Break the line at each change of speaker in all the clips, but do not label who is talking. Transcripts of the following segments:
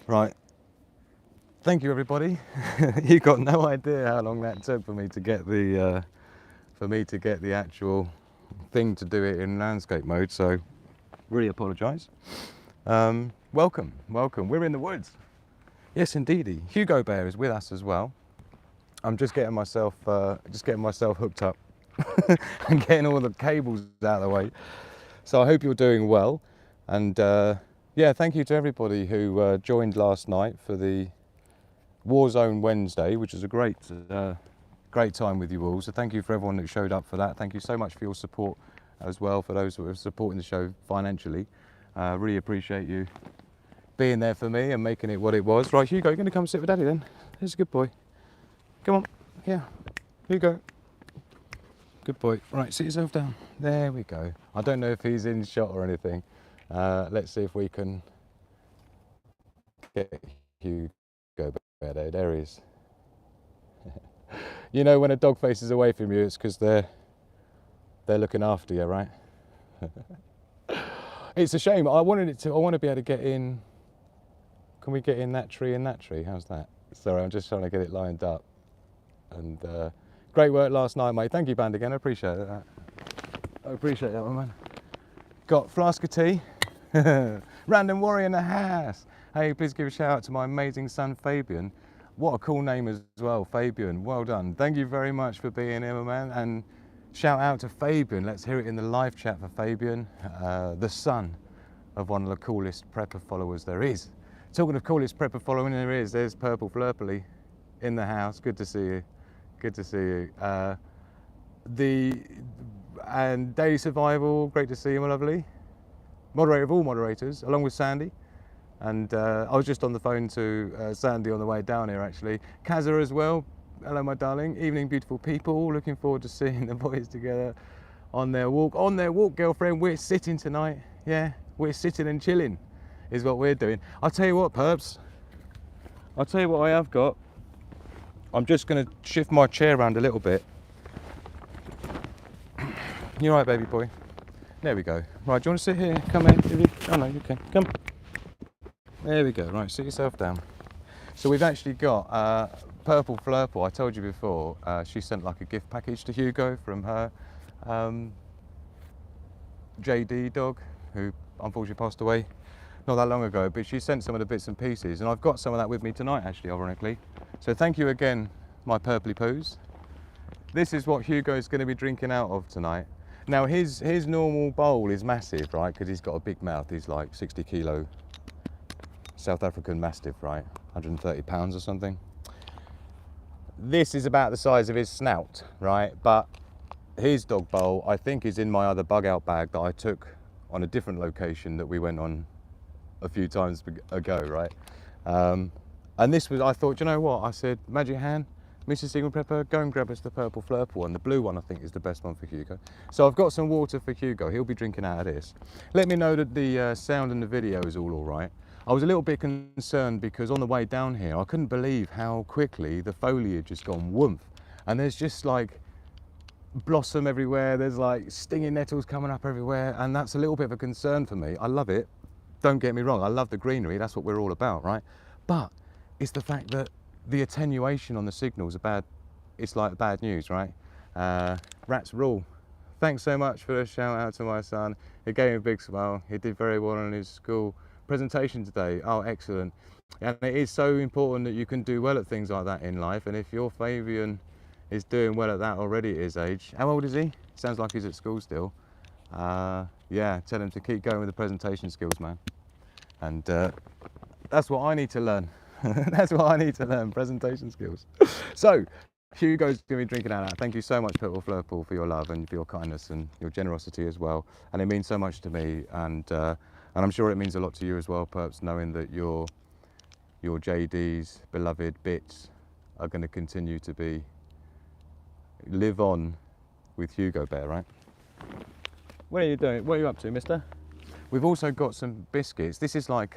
Right, thank you everybody. You got no idea how long that took for me to get the actual thing to do it in landscape mode, so really apologise. Welcome. We're in the woods. Yes, indeedy. Hugo Bear is with us as well. I'm just getting myself hooked up and getting all the cables out of the way. So I hope you're doing well, and yeah, thank you to everybody who joined last night for the Warzone Wednesday, which was a great time with you all. So thank you for everyone that showed up for that. Thank you so much for your support as well, for those who are supporting the show financially. Really appreciate you being there for me and making it what it was. Right, Hugo, you're going to come sit with Daddy then? There's a good boy. Come on, yeah, Hugo. Good boy. Right, sit yourself down. There we go. I don't know if he's in shot or anything. Let's see if we can get Hugo better. There he is. You know when a dog faces away from you, it's because they're looking after you, right? It's a shame. I want to be able to get in. Can we get in that tree and that tree? How's that? Sorry, I'm just trying to get it lined up. And great work last night, mate. Thank you, band, again. I appreciate that. I appreciate that one, man. Got flask of tea. Random warrior in the house. Hey, please give a shout out to my amazing son, Fabian. What a cool name as well, Fabian. Well done. Thank you very much for being here, my man. And shout out to Fabian. Let's hear it in the live chat for Fabian, the son of one of the coolest prepper followers there is. Talking of coolest prepper following there is, there's Purple Flurpley in the house. Good to see you. Good to see you. And Daily Survival, great to see you, my lovely. Moderator of all moderators, along with Sandy. And I was just on the phone to Sandy on the way down here, actually. Kaza as well. Hello, my darling. Evening, beautiful people. Looking forward to seeing the boys together on their walk. On their walk, girlfriend. We're sitting tonight. Yeah, we're sitting and chilling is what we're doing. I'll tell you what, perps. I'll tell you what I have got. I'm just going to shift my chair around a little bit. You all right, baby boy? There we go. Right, do you want to sit here? Come in. Oh, no, you can. Come. There we go. Right, sit yourself down. So we've actually got Purple Flurple. I told you before, she sent like a gift package to Hugo from her JD dog, who unfortunately passed away not that long ago, but she sent some of the bits and pieces, and I've got some of that with me tonight, actually, ironically. So thank you again, my Purpley Poos. This is what Hugo's going to be drinking out of tonight. Now his normal bowl is massive, right, because he's got a big mouth. He's like 60 kilo South African Mastiff, right, 130 pounds or something. This is about the size of his snout, right, but his dog bowl, I think, is in my other bug out bag that I took on a different location that we went on a few times ago, right? And this was, I thought, you know what? I said, Magic Hand, Mrs. Secret Prepper, go and grab us the Purple Flurple one. The blue one, I think, is the best one for Hugo. So I've got some water for Hugo. He'll be drinking out of this. Let me know that the sound and the video is all right. I was a little bit concerned because on the way down here, I couldn't believe how quickly the foliage has gone woomph. And there's just like blossom everywhere. There's like stinging nettles coming up everywhere. And that's a little bit of a concern for me. I love it. Don't get me wrong, I love the greenery, that's what we're all about, right? But it's the fact that the attenuation on the signals are bad. It's like bad news, right? Rats rule. Thanks so much for the shout out to my son. He gave me a big smile. He did very well on his school presentation today. Oh, excellent. And it is so important that you can do well at things like that in life. And if your Fabian is doing well at that already at his age, how old is he? Sounds like he's at school still. Yeah, tell him to keep going with the presentation skills, man. And that's what I need to learn. That's what I need to learn, presentation skills. So, Hugo's going to be drinking out of that. Thank you so much, Purple Flurple, for your love and for your kindness and your generosity as well. And it means so much to me. And I'm sure it means a lot to you as well, Perps, knowing that your JD's beloved bits are going to continue to live on with Hugo Bear, right? What are you doing? What are you up to, mister? We've also got some biscuits. This is like,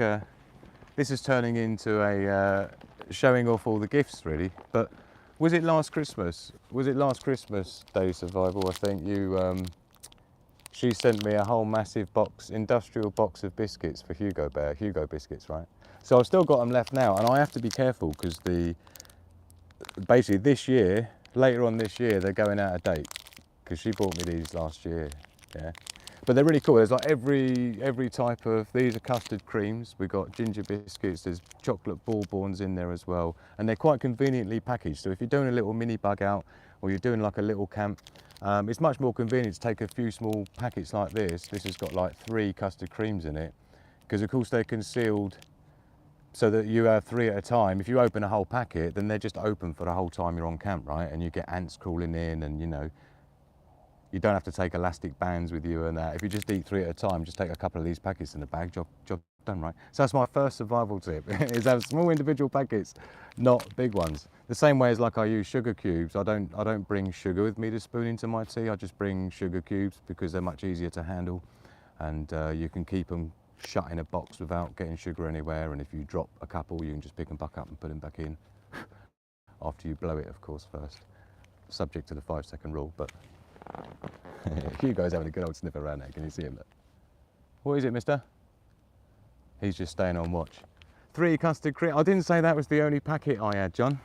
this is turning into a showing off all the gifts, really. But was it last Christmas? Was it last Christmas, Day Survival? I think she sent me a whole massive box, industrial box of biscuits for Hugo Bear, Hugo biscuits, right? So I've still got them left now, and I have to be careful because basically this year, later on this year, they're going out of date because she bought me these last year. Yeah, but they're really cool. There's like every type of, these are custard creams, we've got ginger biscuits, there's chocolate bourbons in there as well, and they're quite conveniently packaged. So if you're doing a little mini bug out or you're doing like a little camp, it's much more convenient to take a few small packets like this. This has got like 3 custard creams in it, because of course they're concealed so that you have 3 at a time. If you open a whole packet, then they're just open for the whole time you're on camp, right? And you get ants crawling in, and you know, you don't have to take elastic bands with you and that. If you just eat 3 at a time, just take a couple of these packets in the bag, job done, right? So that's my first survival tip, is have small individual packets, not big ones. The same way as like I use sugar cubes. I don't bring sugar with me to spoon into my tea. I just bring sugar cubes because they're much easier to handle, and you can keep them shut in a box without getting sugar anywhere. And if you drop a couple, you can just pick them back up and put them back in after you blow it, of course, first, subject to the 5-second rule. But Hugo's having a good old sniff around there. Can you see him? Look. What is it, mister? He's just staying on watch. 3 custard cream. I didn't say that was the only packet I had, John.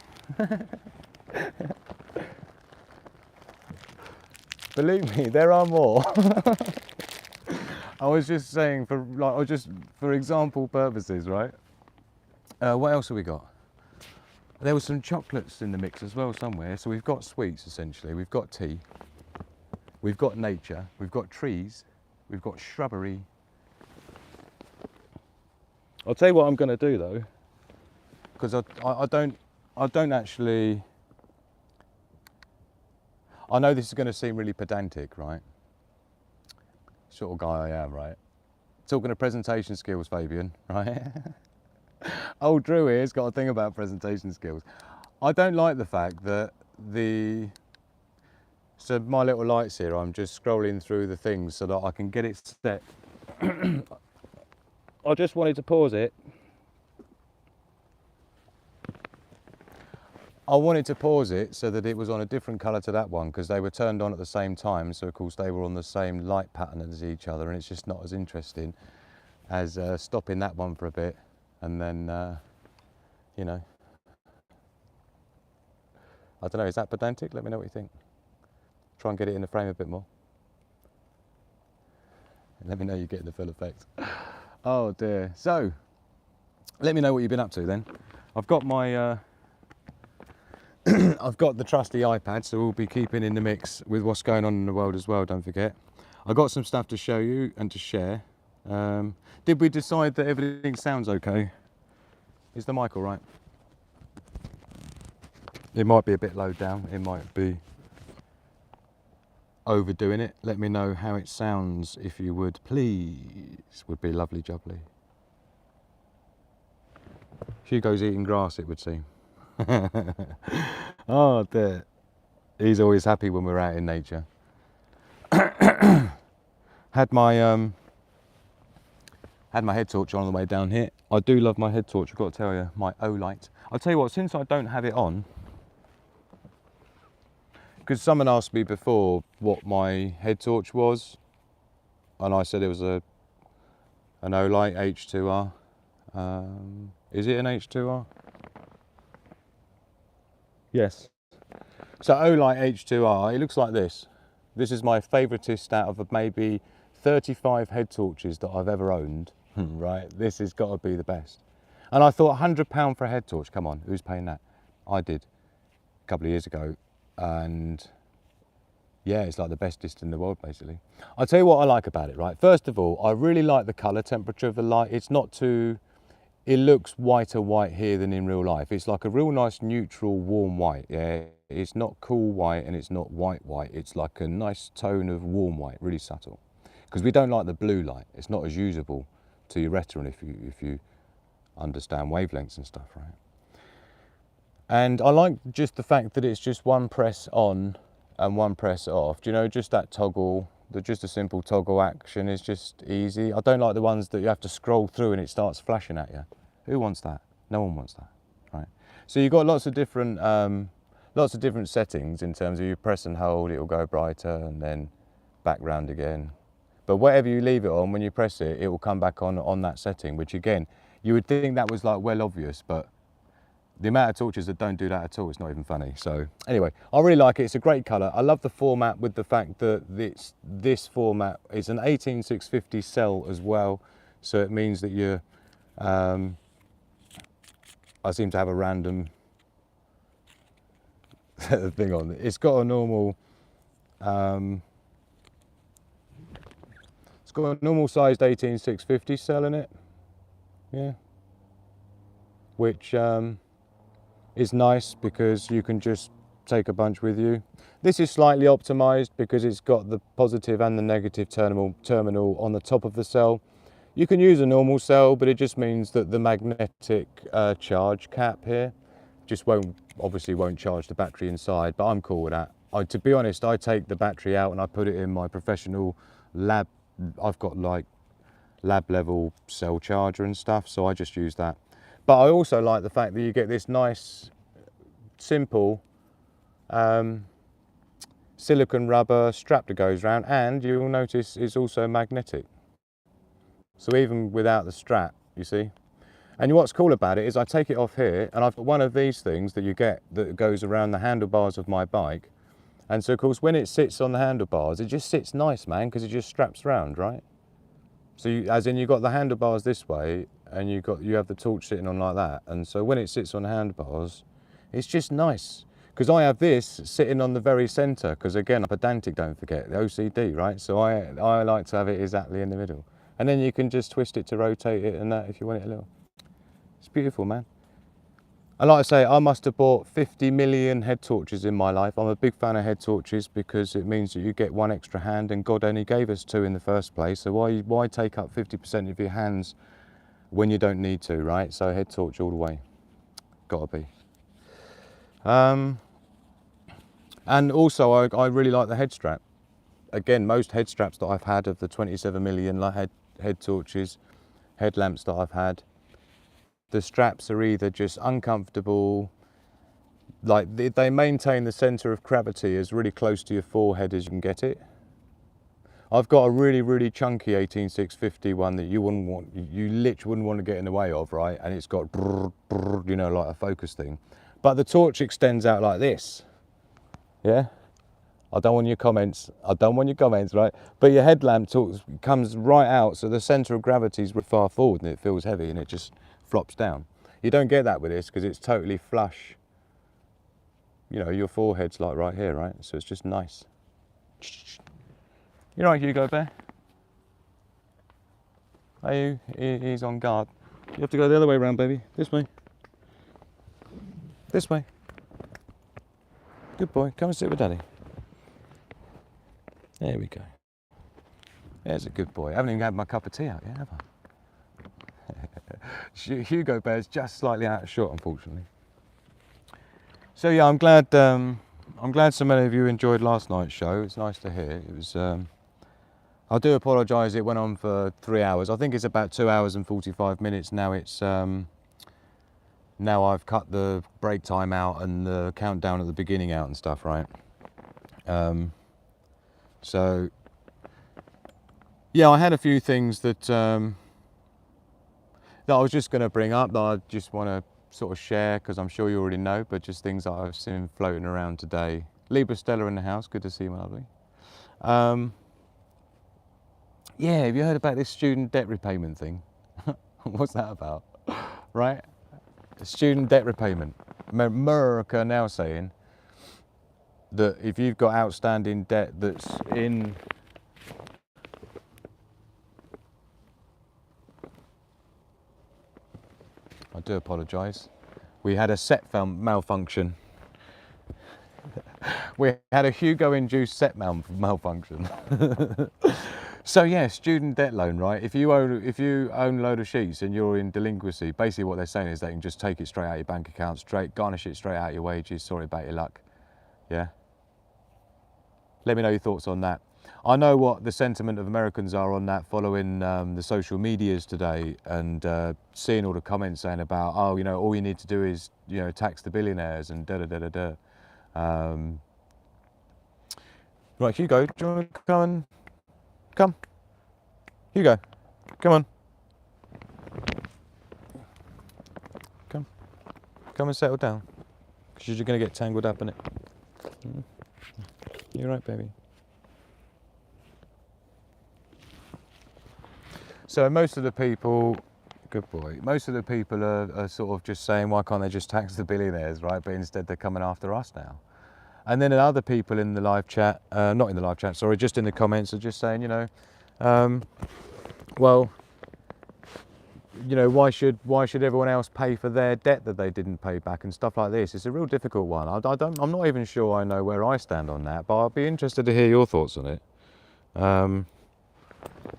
Believe me, there are more. I was just saying for example purposes, right? What else have we got? There was some chocolates in the mix as well somewhere. So we've got sweets essentially. We've got tea. We've got nature. We've got trees. We've got shrubbery. I'll tell you what I'm going to do though, because I don't actually. I know this is going to seem really pedantic, right? Sort of guy I am, right? Talking of presentation skills, Fabian, right? Old Drew here's got a thing about presentation skills. I don't like the fact that so my little lights here, I'm just scrolling through the things so that I can get it set. I just wanted to pause it. I wanted to pause it so that it was on a different colour to that one, because they were turned on at the same time, so of course they were on the same light pattern as each other, and it's just not as interesting as stopping that one for a bit and then, you know. I don't know, is that pedantic? Let me know what you think. Try and get it in the frame a bit more. Let me know you're getting the full effect. Oh dear. So, let me know what you've been up to then. I've got my, I've got the trusty iPad, so we'll be keeping in the mix with what's going on in the world as well, don't forget. I've got some stuff to show you and to share. Did we decide that everything sounds okay? Is the mic all right? It might be a bit low down, it might be overdoing it. Let me know how it sounds if you would, please. Would be lovely jubbly. Hugo's eating grass, it would seem. Oh dear. He's always happy when we're out in nature. Had my head torch on the way down here. I do love my head torch, I've got to tell you, my O-light. I'll tell you what, since I don't have it on, because someone asked me before what my head torch was, and I said it was an O-light H2R. Is it an H2R? Yes. So O-light H2R, it looks like this. This is my favouriteest out of maybe 35 head torches that I've ever owned, right? This has got to be the best. And I thought £100 for a head torch, come on, who's paying that? I did a couple of years ago, and yeah, it's like the bestest in the world basically. I'll tell you what I like about it, right? First of all, I really like the colour temperature of the light. It's not too, it looks whiter white here than in real life. It's like a real nice neutral warm white, yeah? It's not cool white and it's not white white. It's like a nice tone of warm white, really subtle. Because we don't like the blue light. It's not as usable to your retina if you understand wavelengths and stuff, right? And I like just the fact that it's just one press on and one press off. Do you know, just that toggle, just a simple toggle action is just easy. I don't like the ones that you have to scroll through and it starts flashing at you. Who wants that? No one wants that, right? So you've got lots of different settings in terms of you press and hold, it will go brighter and then background again. But whatever you leave it on, when you press it, it will come back on that setting, which again, You would think that was like well obvious, but the amount of torches that don't do that at all, it's not even funny. So anyway, I really like it. It's a great colour. I love the format with the fact that this format is an 18650 cell as well. So it means that you're, I seem to have a random thing on. It's got a normal, it's got a normal sized 18650 cell in it. Yeah. Which is nice because you can just take a bunch with you. This is slightly optimized because it's got the positive and the negative terminal on the top of the cell. You can use a normal cell, but it just means that the magnetic charge cap here just obviously won't charge the battery inside, but I'm cool with that. To be honest, I take the battery out and I put it in my professional lab. I've got like lab level cell charger and stuff, so I just use that. But I also like the fact that you get this nice, simple silicone rubber strap that goes around, and you'll notice it's also magnetic. So even without the strap, you see. And what's cool about it is I take it off here, and I've got one of these things that you get that goes around the handlebars of my bike. And so of course when it sits on the handlebars, it just sits nice, man, because it just straps around, right? So as in you've got the handlebars this way, and you have the torch sitting on like that, and so when it sits on the handlebars, it's just nice. Because I have this sitting on the very centre, because again, I'm pedantic, don't forget, the OCD, right? So I like to have it exactly in the middle. And then you can just twist it to rotate it and that if you want it a little. It's beautiful, man. And like I say, I must have bought 50 million head torches in my life. I'm a big fan of head torches because it means that you get one extra hand, and God only gave us two in the first place. So why take up 50% of your hands when you don't need to, right? So head torch all the way. Gotta be. And also I really like the head strap. Again, most head straps that I've had of the 27 million head torches, headlamps that I've had, the straps are either just uncomfortable, like they maintain the center of gravity as really close to your forehead as you can get it. I've got a really chunky 18650 one that you literally wouldn't want to get in the way of, right? And it's got you know, like a focus thing. But the torch extends out like this. Yeah? I don't want your comments. I don't want your comments, right? But your headlamp comes right out, so the center of gravity is far forward and it feels heavy and it just flops down. You don't get that with this because it's totally flush. You know, your forehead's like right here, right? So it's just nice. You're right, Hugo Bear. Are you? He's on guard. You have to go the other way around, baby. This way. This way. Good boy. Come and sit with Daddy. There we go. There's a good boy. I haven't even had my cup of tea out yet, have I? Hugo Bear's just slightly out of shot, unfortunately. So yeah, I'm glad so many of you enjoyed last night's show. It's nice to hear. It was. I do apologise. It went on for 3 hours. I think it's about 2 hours and 45 minutes now. It's now I've cut the break time out and the countdown at the beginning out and stuff, right? So yeah, I had a few things that I was just going to bring up that I just want to sort of share because I'm sure you already know, but just things that I've seen floating around today. Libra Stella in the house. Good to see you, my lovely. Yeah, have you heard about this student debt repayment thing? What's that about? Right? Student debt repayment. America now saying that if you've got outstanding debt that's in... I do apologise. We had a set malfunction. We had a Hugo-induced set malfunction. So yeah, student debt loan, right? If you own a load of sheets and you're in delinquency, basically what they're saying is they can just take it straight out your bank account, garnish it straight out your wages. Sorry about your luck. Yeah. Let me know your thoughts on that. I know what the sentiment of Americans are on that, following the social medias today and seeing all the comments saying about, oh, you know, all you need to do is, you know, tax the billionaires and da da da da da. Right, Hugo, do you want to come? Hugo, come on. Come and settle down, because you're going to get tangled up in it. You're right, baby. So most of the people, good boy, most of the people are sort of just saying, why can't they just tax the billionaires, right? But instead they're coming after us now. And then other people in the live chat, not in the live chat, sorry, just in the comments are just saying, you know, well, you know, why should everyone else pay for their debt that they didn't pay back and stuff like this? It's a real difficult one. I'm not even sure I know where I stand on that, but I'll be interested to hear your thoughts on it,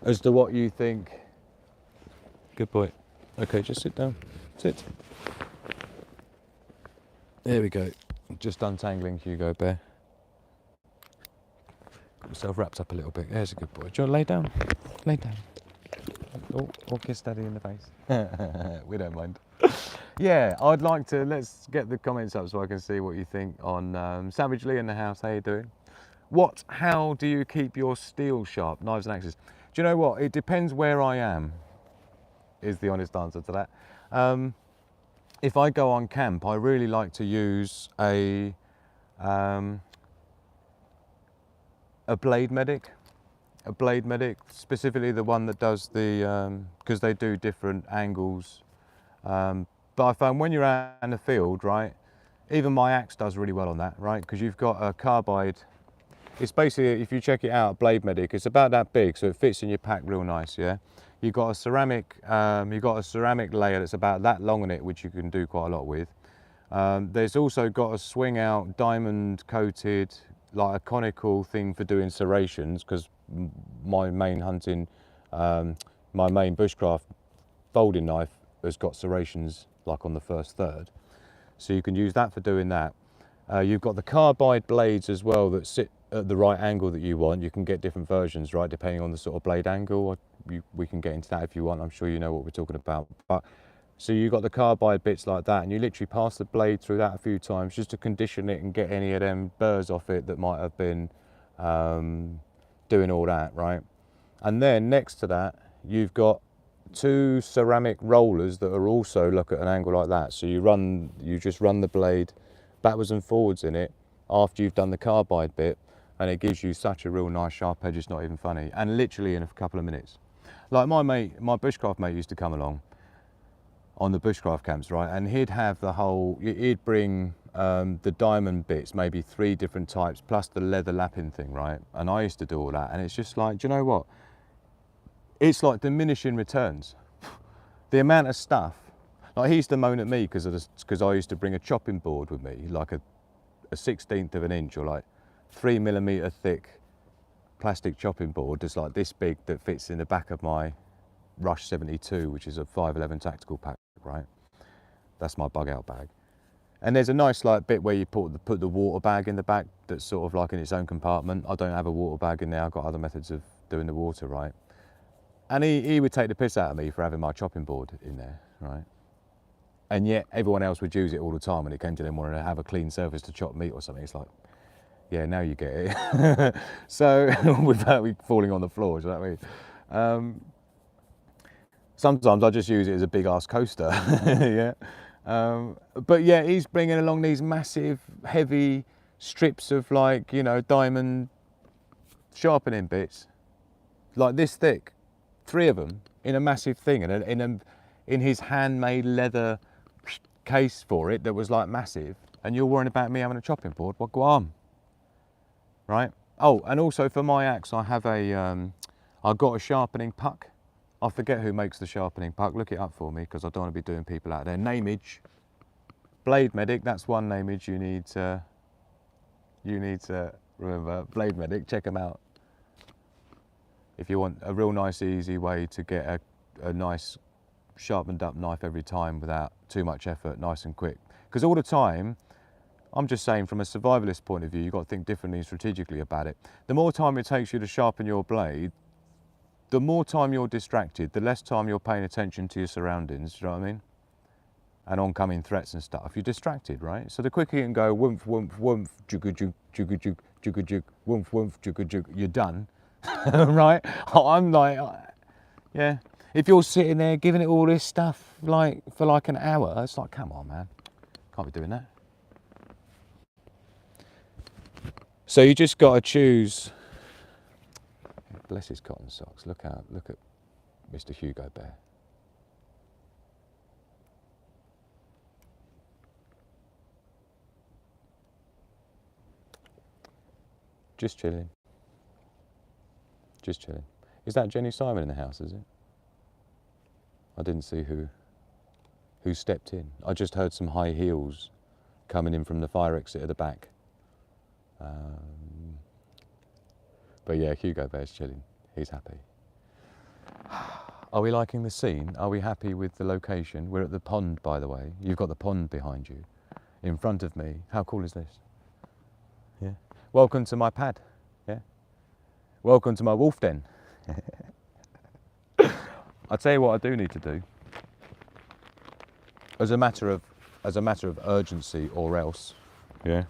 as to what you think. Good boy. Okay, just sit down. Sit. There we go. Just untangling Hugo Bear. Got myself wrapped up a little bit. There's a good boy. Do you want to lay down? Lay down. Or kiss Daddy in the face. We don't mind. Yeah, I'd like to, let's get the comments up so I can see what you think on Savage Lee in the house. How you doing? How do you keep your steel sharp, knives and axes? Do you know what? It depends where I am, is the honest answer to that. If I go on camp, I really like to use a blade medic. A blade medic, specifically the one that does the, because they do different angles. But I found when you're out in the field, right, even my axe does really well on that, right? Because you've got a carbide. It's basically, if you check it out, blade medic, it's about that big, so it fits in your pack real nice, yeah? You've got a ceramic layer that's about that long on it, which you can do quite a lot with. There's also got a swing out diamond coated, like a conical thing for doing serrations, because my main hunting, my main bushcraft folding knife has got serrations like on the first third. So you can use that for doing that. You've got the carbide blades as well that sit at the right angle that you want. You can get different versions, right, depending on the sort of blade angle. We can get into that if you want. I'm sure you know what we're talking about. But so you've got the carbide bits like that, and you literally pass the blade through that a few times just to condition it and get any of them burrs off it that might have been doing all that, right? And then next to that, you've got two ceramic rollers that are also look at an angle like that. So you just run the blade backwards and forwards in it after you've done the carbide bit, and it gives you such a real nice sharp edge, it's not even funny, and literally in a couple of minutes. Like my bushcraft mate used to come along on the bushcraft camps, right, and he'd bring the diamond bits, maybe 3 different types, plus the leather lapping thing, right, and I used to do all that, and it's just like, do you know what, it's like diminishing returns. The amount of stuff, like he used to moan at me because I used to bring a chopping board with me, like a 1/16 of an inch, or like 3mm thick plastic chopping board that's like this big, that fits in the back of my Rush 72, which is a 511 tactical pack, right? That's my bug out bag. And there's a nice like bit where you put the water bag in the back that's sort of like in its own compartment. I don't have a water bag in there, I've got other methods of doing the water, right? And he would take the piss out of me for having my chopping board in there, right? And yet everyone else would use it all the time when it came to them wanting to have a clean surface to chop meat or something. It's like, yeah, now you get it. So without me falling on the floor, do you know what I mean? Sometimes I just use it as a big ass coaster, yeah. But yeah, he's bringing along these massive, heavy strips of like, you know, diamond sharpening bits, like this thick, 3 of them in a massive thing, and in his handmade leather case for it that was like massive. And you're worrying about me having a chopping board? Well, go on, right? Oh, and also for my axe, I have I've got a sharpening puck. I forget who makes the sharpening puck. Look it up for me, because I don't want to be doing people out there. Nameage, Blade Medic. That's one nameage you need to remember. Blade Medic. Check them out if you want a real nice, easy way to get a nice sharpened up knife every time without too much effort, nice and quick. Because all the time, I'm just saying from a survivalist point of view, you've got to think differently and strategically about it. The more time it takes you to sharpen your blade, the more time you're distracted, the less time you're paying attention to your surroundings, do you know what I mean? And oncoming threats and stuff. You're distracted, right? So the quicker you can go, woomph, woomph, woomph, jugu-juk, jugu-juk, jugu-juk, woomph, woomph, jugu-juk, you're done, right? I'm like, yeah. If you're sitting there giving it all this stuff like for like an hour, it's like, come on, man, can't be doing that. So you just got to choose. Bless his cotton socks. Look at Mr. Hugo Bear. Just chilling. Just chilling. Is that Jenny Simon in the house, is it? I didn't see who stepped in. I just heard some high heels coming in from the fire exit at the back. But yeah, Hugo Bear's chilling. He's happy. Are we liking the scene? Are we happy with the location? We're at the pond, by the way. You've got the pond behind you, in front of me. How cool is this? Yeah. Welcome to my pad. Yeah. Welcome to my wolf den. I'll tell you what I do need to do. As a matter of urgency, or else. Yeah.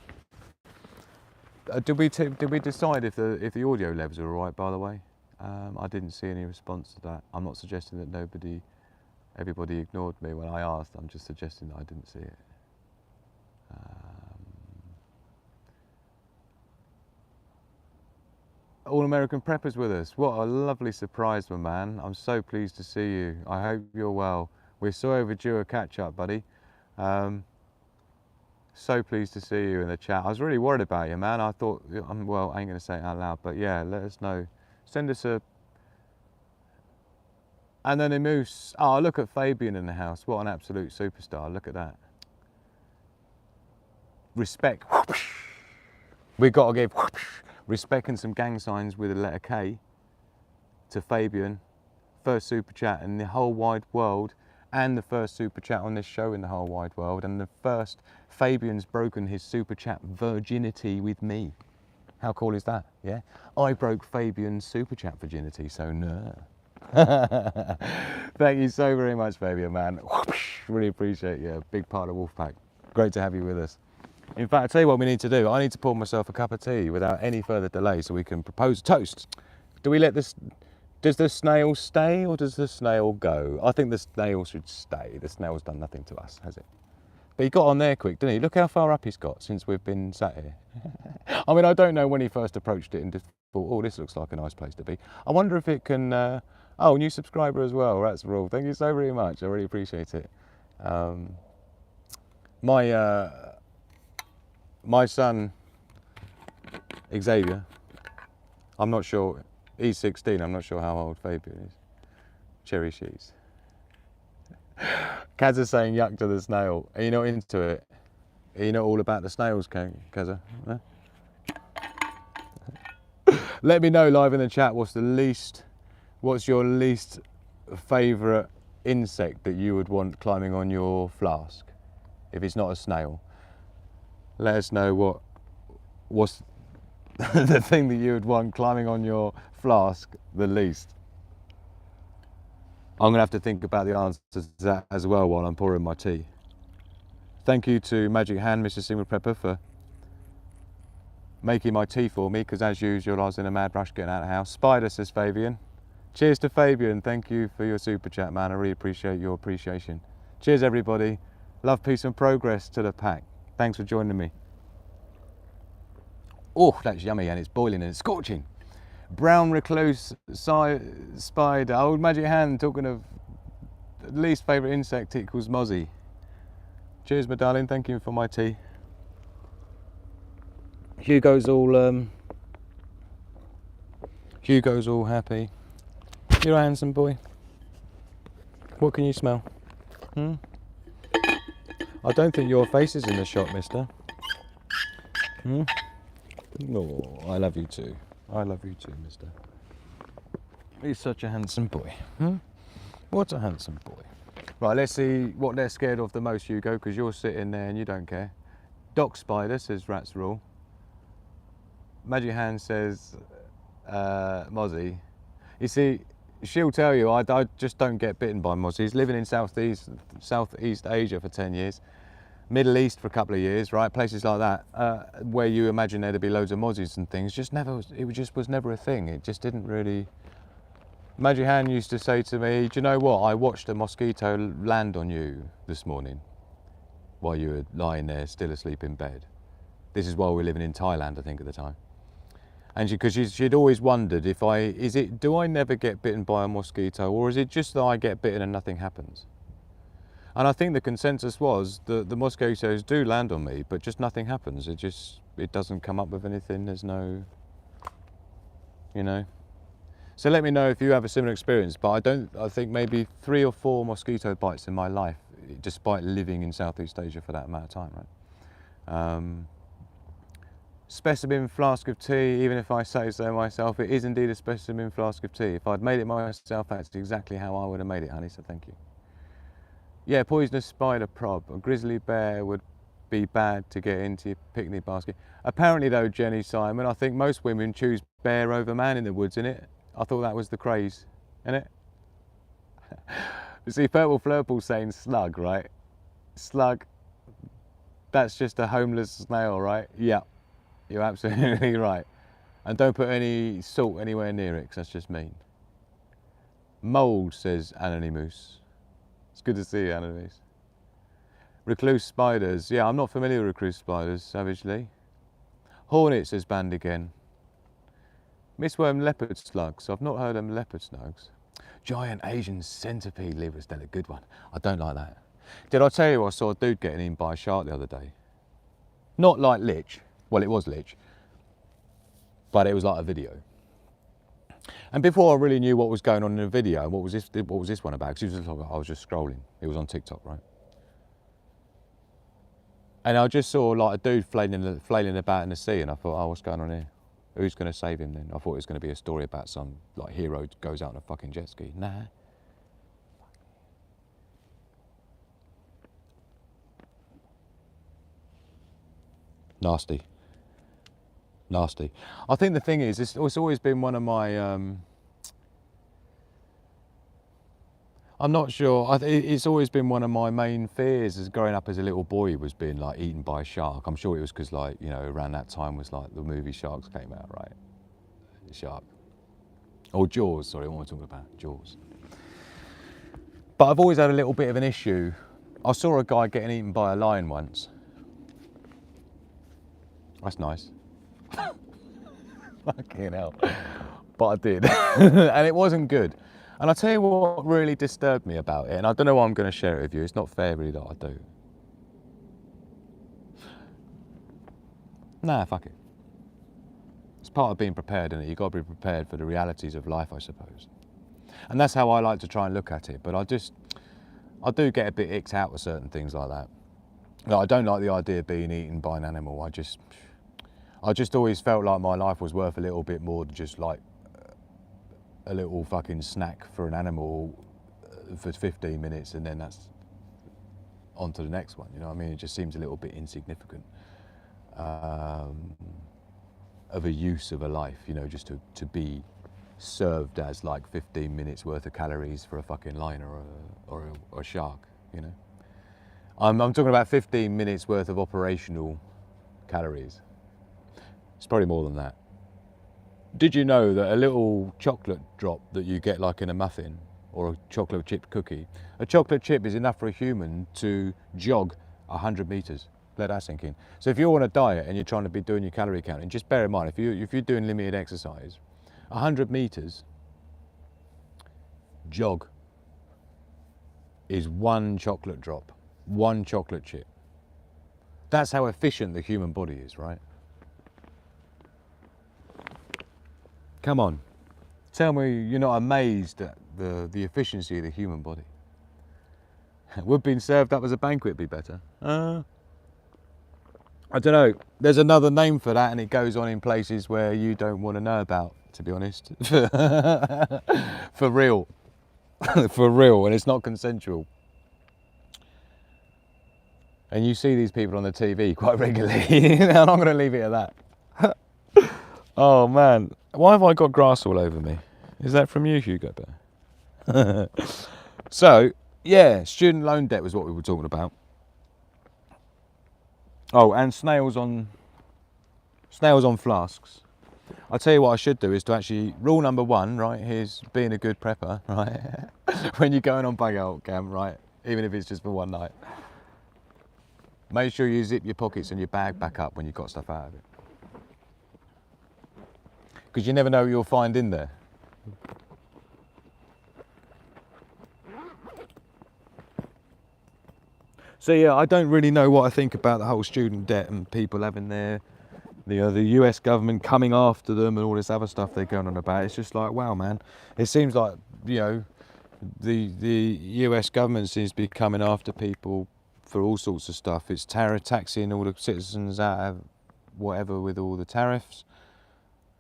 Did we decide if the audio levels are all right, by the way? I didn't see any response to that. I'm not suggesting that everybody ignored me when I asked. I'm just suggesting that I didn't see it. All American Preppers with us. What a lovely surprise, my man. I'm so pleased to see you. I hope you're well. We're so overdue a catch up, buddy. So pleased to see you in the chat. I was really worried about you, man. I thought, well, I ain't going to say it out loud, but yeah, let us know. Send us a... And then a moose. Oh, look at Fabian in the house. What an absolute superstar. Look at that. Respect. We've got to give respect and some gang signs with a letter K to Fabian. First super chat in the whole wide world. And the first super chat on this show in the whole wide world, and the first Fabian's broken his super chat virginity with me. How cool is that? Yeah, I broke Fabian's super chat virginity, so no. Thank you so very much, Fabian, man. Really appreciate you. Big part of Wolfpack. Great to have you with us. In fact, I'll tell you what we need to do. I need to pour myself a cup of tea without any further delay, so we can propose a toast. Do we let this? Does the snail stay or does the snail go? I think the snail should stay. The snail's done nothing to us, has it? But he got on there quick, didn't he? Look how far up he's got since we've been sat here. I mean, I don't know when he first approached it and just thought, oh, this looks like a nice place to be. I wonder if it can... oh, new subscriber as well. That's Raw. Thank you so very much. I really appreciate it. My son, Xavier, I'm not sure... He's 16, I'm not sure how old Fabian is. Cherry cheese. Kaz is saying yuck to the snail. Are you not into it? Are you not all about the snails, Kazza? Huh? Let me know live in the chat what's your least favourite insect that you would want climbing on your flask, if it's not a snail. Let us know what's the thing that you would want climbing on your flask the least. I'm gonna have to think about the answer to that as well while I'm pouring my tea. Thank you to Magic Hand, Mr. Single Prepper, for making my tea for me, because as usual I was in a mad rush getting out of the house. Spider, says Fabian. Cheers to Fabian, thank you for your super chat, man. I really appreciate your appreciation. Cheers everybody. Love, peace and progress to the pack. Thanks for joining me. Oh, that's yummy, and it's boiling and it's scorching. Brown recluse spider. Old Magic Hand talking of least favourite insect equals mozzie. Cheers, my darling. Thank you for my tea. Hugo's all happy. You're a handsome boy. What can you smell? I don't think your face is in the shot, mister. Oh, I love you too. I love you too, mister. He's such a handsome boy. What a handsome boy. Right, let's see what they're scared of the most, Hugo, because you're sitting there and you don't care. Doc Spider, says Rats Rule. Magic Hand says mozzie. You see, she'll tell you, I just don't get bitten by mozzies. Living in Southeast Asia for 10 years. Middle East for a couple of years, right? Places like that, where you imagine there'd be loads of mozzies and things, it just was never a thing. It just didn't really, Magic Hand used to say to me, do you know what, I watched a mosquito land on you this morning while you were lying there still asleep in bed. This is while we were living in Thailand, I think, at the time. And because she'd always wondered if do I never get bitten by a mosquito, or is it just that I get bitten and nothing happens? And I think the consensus was that the mosquitoes do land on me, but just nothing happens. It doesn't come up with anything. There's no, you know. So let me know if you have a similar experience, but I think maybe 3 or 4 mosquito bites in my life, despite living in Southeast Asia for that amount of time, right? Specimen flask of tea, even if I say so myself, it is indeed a specimen flask of tea. If I'd made it myself, that's exactly how I would have made it, honey, so thank you. Yeah, poisonous spider prob. A grizzly bear would be bad to get into your picnic basket. Apparently though, Jenny Simon, I think most women choose bear over man in the woods, innit? I thought that was the craze, innit? You see, Purple Flurple's saying slug, right? Slug, that's just a homeless snail, right? Yeah. You're absolutely right. And don't put any salt anywhere near it, because that's just mean. Mould, says Anonymous. It's good to see you, Anonymous. Recluse spiders. Yeah, I'm not familiar with recluse spiders, savagely. Hornet, says Band again. Mistworm leopard slugs. I've not heard of leopard slugs. Giant Asian centipede liver. Still a good one. I don't like that. Did I tell you I saw a dude getting eaten by a shark the other day? Not like Lich. Well, it was Lich, but it was like a video. And before I really knew what was going on in the video, what was this one about? Because I was just scrolling. It was on TikTok, right? And I just saw like a dude flailing about in the sea, and I thought, oh, what's going on here? Who's going to save him then? I thought it was going to be a story about some like hero who goes out on a fucking jet ski. Nah. Nasty. Nasty. I think the thing is, it's always been one of my, I'm not sure, it's always been one of my main fears as growing up as a little boy, was being like eaten by a shark. I'm sure it was because, like, you know, around that time was like the movie Sharks came out, right? Shark. Or Jaws, sorry, what am I talking about? Jaws. But I've always had a little bit of an issue. I saw a guy getting eaten by a lion once. That's nice. Fucking hell. But I did. And it wasn't good. And I'll tell you what really disturbed me about it, and I don't know why I'm going to share it with you. It's not fair really that I do. Nah, fuck it. It's part of being prepared, isn't it? You've got to be prepared for the realities of life, I suppose. And that's how I like to try and look at it. But I do get a bit icked out with certain things like that. Like, I don't like the idea of being eaten by an animal. I just always felt like my life was worth a little bit more than just like a little fucking snack for an animal for 15 minutes and then that's on to the next one, you know what I mean? It just seems a little bit insignificant of a use of a life, you know, just to be served as like 15 minutes worth of calories for a fucking lion or a shark, you know? I'm talking about 15 minutes worth of operational calories. It's probably more than that. Did you know that a little chocolate drop that you get like in a muffin or a chocolate chip cookie, a chocolate chip is enough for a human to jog 100 meters? Let that sink in. So if you're on a diet and you're trying to be doing your calorie counting, just bear in mind, if you're doing limited exercise, 100 meters jog is one chocolate drop, one chocolate chip. That's how efficient the human body is, right? Come on, tell me you're not amazed at the efficiency of the human body. Would being served up as a banquet be better? I don't know. There's another name for that, and it goes on in places where you don't want to know about, to be honest. For real. For real, and it's not consensual. And you see these people on the TV quite regularly, and I'm going to leave it at that. Oh man, why have I got grass all over me? Is that from you, Hugo Bear? So, yeah, student loan debt was what we were talking about. Oh, and snails on flasks. I'll tell you what I should do is to actually, rule number 1, right, here's being a good prepper, right, when you're going on bug out camp, right, even if it's just for one night, make sure you zip your pockets and your bag back up when you've got stuff out of it. Because you never know what you'll find in there. So yeah, I don't really know what I think about the whole student debt and people having the US government coming after them and all this other stuff they're going on about. It's just like, wow, man. It seems like, you know, the US government seems to be coming after people for all sorts of stuff. It's taxing all the citizens out of whatever with all the tariffs.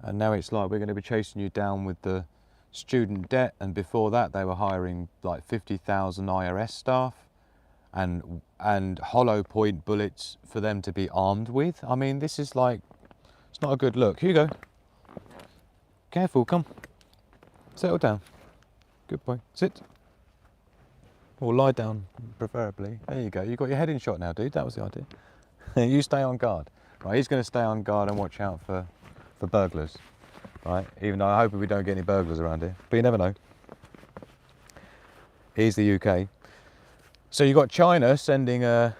And now it's like, we're going to be chasing you down with the student debt. And before that, they were hiring like 50,000 IRS staff and hollow point bullets for them to be armed with. I mean, this is like, it's not a good look. Hugo, careful, come. Settle down. Good boy. Sit. Or lie down, preferably. There you go. You got your head in shot now, dude. That was the idea. You stay on guard. Right, he's going to stay on guard and watch out for burglars. Right, even though I hope we don't get any burglars around here. But you never know. Here's the UK. So you got China sending a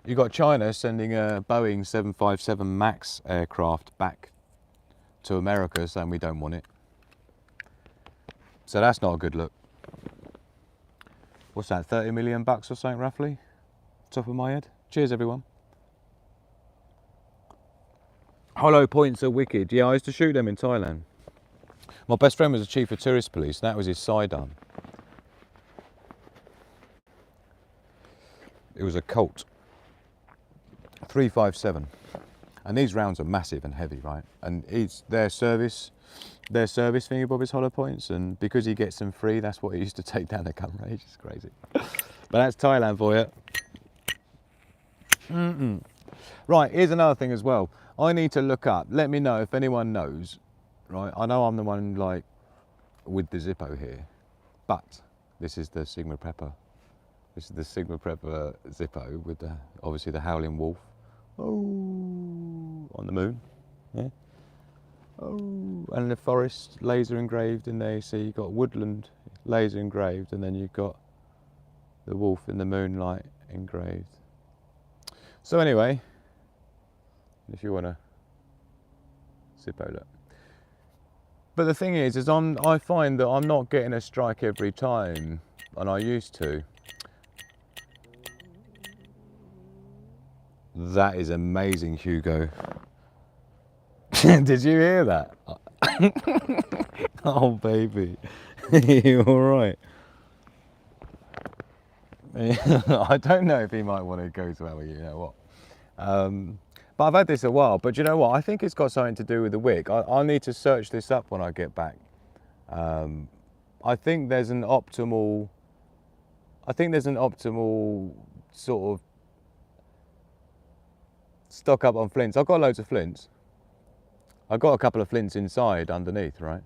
Boeing 757 Max aircraft back to America, saying we don't want it. So that's not a good look. What's that, 30 million bucks or something roughly? Top of my head. Cheers everyone. Hollow points are wicked. Yeah, I used to shoot them in Thailand. My best friend was the chief of tourist police, and that was his sidearm. It was a Colt 357, and these rounds are massive and heavy, right? And it's their service thingy bob is hollow points, and because he gets them free, that's what he used to take down the gun range. It's crazy. But that's Thailand for you. Right, here's another thing as well. I need to look up. Let me know if anyone knows. Right, I know I'm the one like with the Zippo here, but this is the Sigma Prepper. This is the Sigma Prepper Zippo with obviously the howling wolf. Oh, on the moon. Yeah. Oh, and the forest laser engraved in there. So you got woodland laser engraved, and then you've got the wolf in the moonlight engraved. So anyway, if you want to Zippo look. But the thing is I find that I'm not getting a strike every time, and I used to. That is amazing, Hugo. Did you hear that? Oh, baby. You all right? I don't know if he might want to go to our, you know what. But I've had this a while. But you know what? I think it's got something to do with the wick. I'll need to search this up when I get back. I think there's an optimal sort of stock up on flints. I've got loads of flints. I've got a couple of flints inside underneath, right?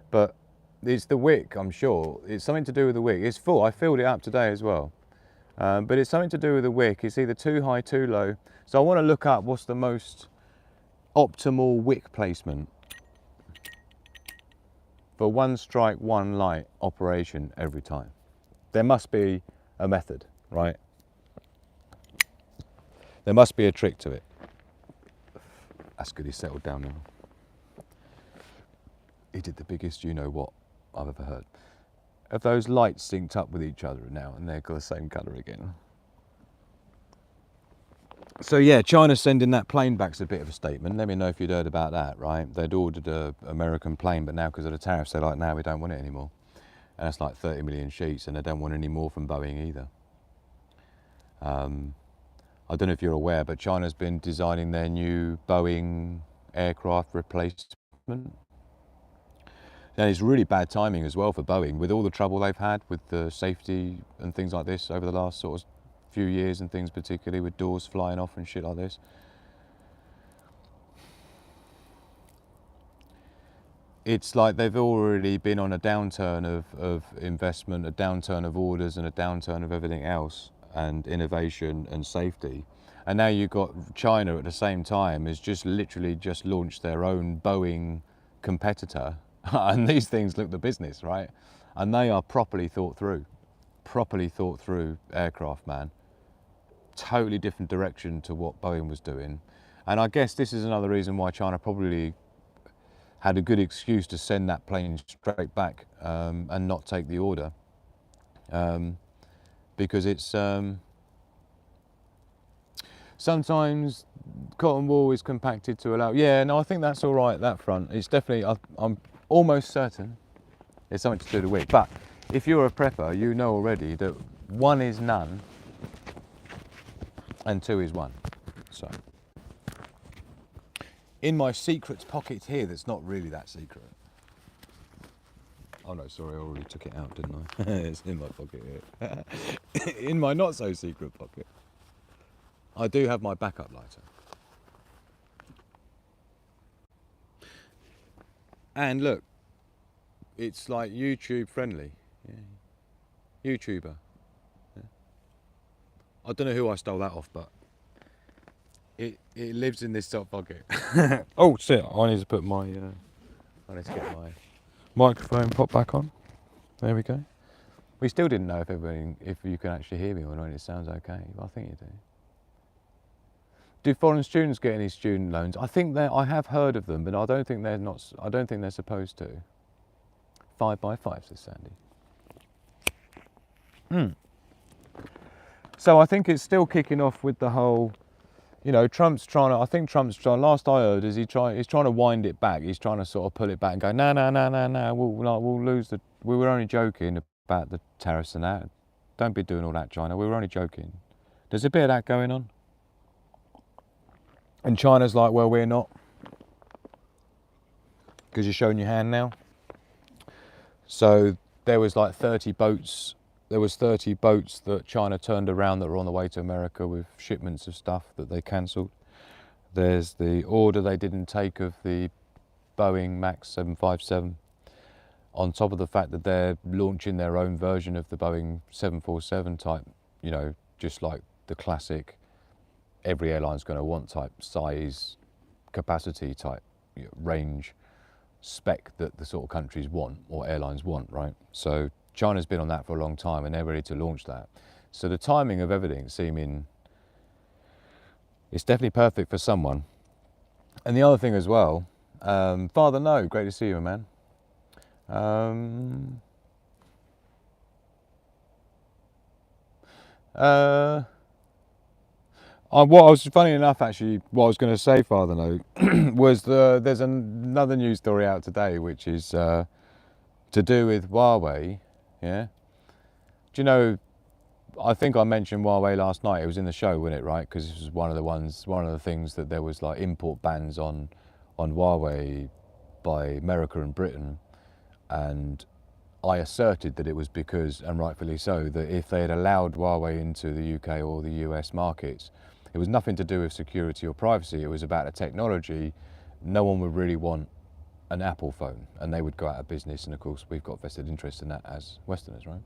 But it's the wick, I'm sure. It's something to do with the wick. It's full. I filled it up today as well. But it's something to do with the wick. It's either too high, too low. So I want to look up what's the most optimal wick placement for one strike, one light operation every time. There must be a method, right? There must be a trick to it. That's good, he's settled down now. He did the biggest you know what I've ever heard. Have those lights synced up with each other now and they've got the same colour again? So yeah, China's sending that plane back's a bit of a statement. Let me know if you'd heard about that, right? They'd ordered an American plane, but now because of the tariffs, they're like, now we don't want it anymore. And that's like 30 million sheets, and they don't want any more from Boeing either. I don't know if you're aware, but China's been designing their new Boeing aircraft replacement. And it's really bad timing as well for Boeing, with all the trouble they've had with the safety and things like this over the last sort of few years, and things particularly with doors flying off and shit like this. It's like they've already been on a downturn of investment, a downturn of orders, and a downturn of everything else, and innovation and safety. And now you've got China at the same time has just literally just launched their own Boeing competitor, and these things look the business, right? And they are properly thought through aircraft, man. Totally different direction to what Boeing was doing. And I guess this is another reason why China probably had a good excuse to send that plane straight back and not take the order. Because it's sometimes cotton wool is compacted to allow. Yeah, no, I think that's all right, that front. It's definitely, I'm almost certain it's something to do with the wig. But if you're a prepper, you know already that 1 is none and 2 is 1. So, in my secrets pocket here, that's not really that secret. Oh no, sorry, I already took it out, didn't I? It's in my pocket here. In my not so secret pocket, I do have my backup lighter. And look, it's like YouTube friendly. Yeah. YouTuber. Yeah. I don't know who I stole that off, but it lives in this top pocket. Oh shit, I need to put my, I need to get my microphone pop back on. There we go. We still didn't know if you can actually hear me or not. It sounds okay. Well, I think you do. Do foreign students get any student loans? I think I have heard of them, but I don't think they're not. I don't think they're supposed to. 5x5, says Sandy. So I think it's still kicking off with the whole. You know, Trump's trying to. I think Trump's trying. Last I heard is he's trying to wind it back. He's trying to sort of pull it back and go, no. We'll lose the. We were only joking about the tariffs and that. Don't be doing all that, China. We were only joking. There's a bit of that going on. And China's like, well, we're not. Because you're showing your hand now. So there was like 30 boats. There was 30 boats that China turned around that were on the way to America with shipments of stuff that they cancelled. There's the order they didn't take of the Boeing MAX 757. On top of the fact that they're launching their own version of the Boeing 747 type, you know, just like the classic every airline's going to want type size, capacity type, you know, range, spec that the sort of countries want or airlines want, right? So China's been on that for a long time and they're ready to launch that. So the timing of everything seeming, it's definitely perfect for someone. And the other thing as well, Father No, great to see you, man. What I was funny enough, actually, what I was going to say, Father No, was there's another news story out today, which is to do with Huawei. Yeah, do you know? I think I mentioned Huawei last night. It was in the show, wasn't it? Right, because this was one of the things that there was like import bans on Huawei by America and Britain, and I asserted that it was because, and rightfully so, that if they had allowed Huawei into the UK or the US markets, it was nothing to do with security or privacy. It was about the technology. No one would really want an Apple phone, and they would go out of business. And of course, we've got vested interest in that as Westerners, right?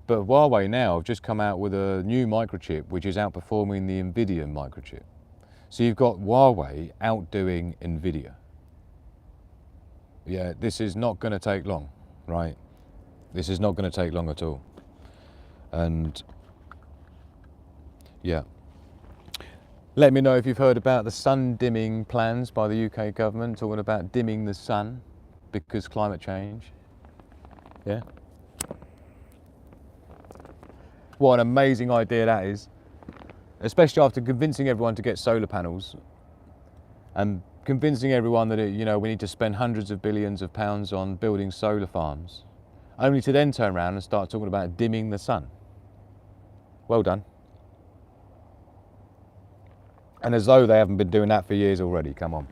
But Huawei now have just come out with a new microchip, which is outperforming the NVIDIA microchip. So you've got Huawei outdoing NVIDIA. Yeah, this is not going to take long, right? This is not going to take long at all. And yeah. Let me know if you've heard about the sun dimming plans by the UK government, talking about dimming the sun because climate change. Yeah. What an amazing idea that is. Especially after convincing everyone to get solar panels and convincing everyone that we need to spend hundreds of billions of pounds on building solar farms, only to then turn around and start talking about dimming the sun. Well done. And as though they haven't been doing that for years already, come on.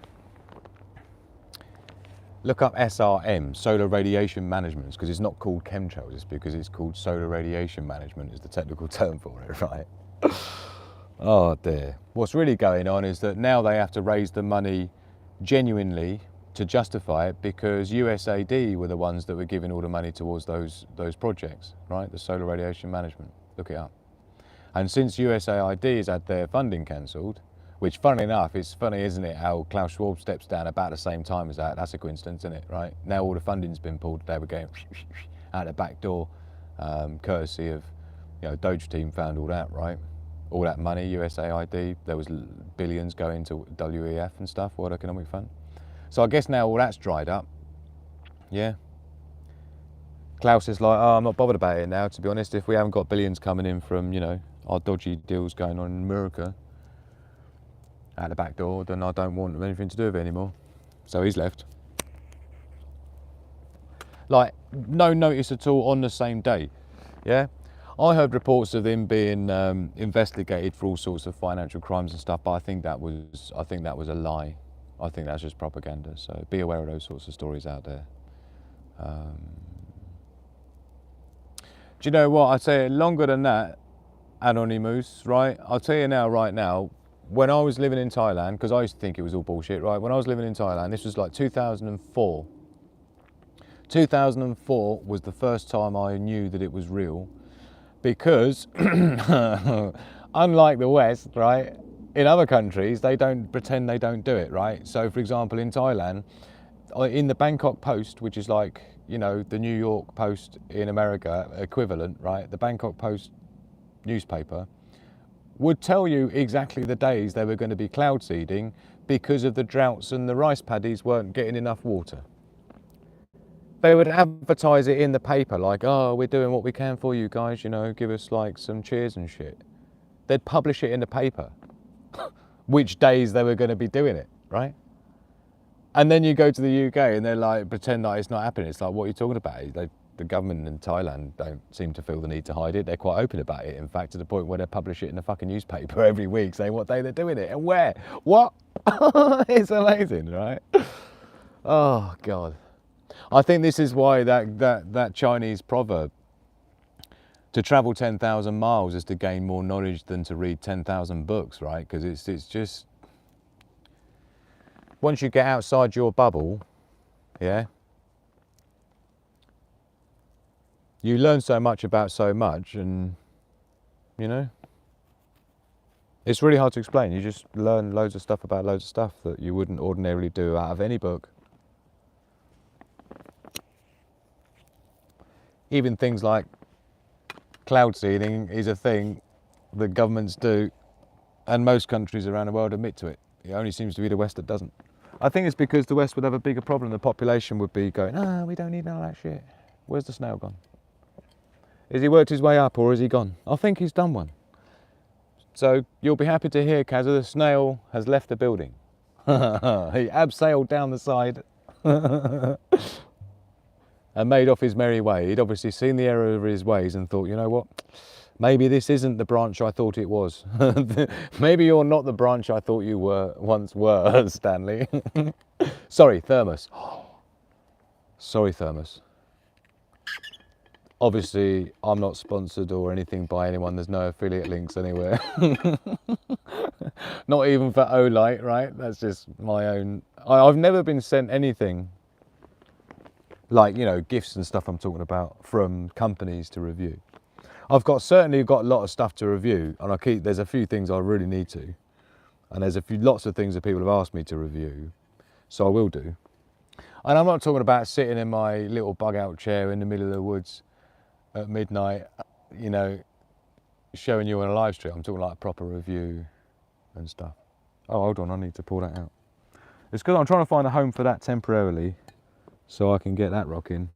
Look up SRM, solar radiation management, because it's not called chemtrails, it's because it's called solar radiation management is the technical term for it, right? Oh dear. What's really going on is that now they have to raise the money genuinely to justify it, because USAID were the ones that were giving all the money towards those projects, right? The solar radiation management, look it up. And since USAID has had their funding cancelled, Which, funny enough, it's funny, isn't it, how Klaus Schwab steps down about the same time as that. That's a coincidence, isn't it, right? Now all the funding's been pulled, they were going out the back door, courtesy of, you know, Doge team found all that, right? All that money, USAID, there was billions going to WEF and stuff, World Economic Fund. So I guess now all that's dried up, yeah. Klaus is like, oh, I'm not bothered about it now, to be honest. If we haven't got billions coming in from, you know, our dodgy deals going on in America out the back door, then I don't want anything to do with it anymore. So he's left. Like, no notice at all on the same day, yeah? I heard reports of him being investigated for all sorts of financial crimes and stuff, but I think that was a lie. I think that's just propaganda. So be aware of those sorts of stories out there. Do you know what? I'd say longer than that, Anonymous, right? I'll tell you now, right now, when I was living in Thailand, because I used to think it was all bullshit, right? When I was living in Thailand, this was like 2004. 2004 was the first time I knew that it was real, because unlike the West, right? In other countries, they don't pretend they don't do it, right? So, for example, in Thailand, in the Bangkok Post, which is like, you know, the New York Post in America equivalent, right? The Bangkok Post newspaper would tell you exactly the days they were going to be cloud seeding because of the droughts and the rice paddies weren't getting enough water. They would advertise it in the paper like, oh, we're doing what we can for you guys, you know, give us like some cheers and shit. They'd publish it in the paper, which days they were going to be doing it, right? And then you go to the UK and they're like, pretend like it's not happening. It's like, what are you talking about? The government in Thailand don't seem to feel the need to hide it. They're quite open about it, in fact, to the point where they publish it in the fucking newspaper every week saying what day they're doing it and where. What? It's amazing, right? Oh, God. I think this is why that Chinese proverb, to travel 10,000 miles is to gain more knowledge than to read 10,000 books, right? Because it's just, once you get outside your bubble, yeah, you learn so much about so much, and, you know, it's really hard to explain. You just learn loads of stuff about loads of stuff that you wouldn't ordinarily do out of any book. Even things like cloud seeding is a thing that governments do, and most countries around the world admit to it. It only seems to be the West that doesn't. I think it's because the West would have a bigger problem. The population would be going, ah, we don't need none of that shit. Where's the snail gone? Has he worked his way up or is he gone? I think he's done one. So you'll be happy to hear, Kazza, the snail has left the building. He abseiled down the side and made off his merry way. He'd obviously seen the error of his ways and thought, you know what? Maybe this isn't the branch I thought it was. Maybe you're not the branch I thought you once were, Stanley. Sorry, Thermos. Sorry, Thermos. Obviously, I'm not sponsored or anything by anyone. There's no affiliate links anywhere. Not even for Olight, right? That's just my own. I've never been sent anything like, you know, gifts and stuff I'm talking about from companies to review. I've certainly got a lot of stuff to review, and there's a few things I really need to, and there's lots of things that people have asked me to review, so I will do. And I'm not talking about sitting in my little bug out chair in the middle of the woods at midnight, you know, showing you on a live stream. I'm talking like a proper review and stuff. Oh, hold on, I need to pull that out. It's because I'm trying to find a home for that temporarily so I can get that rocking.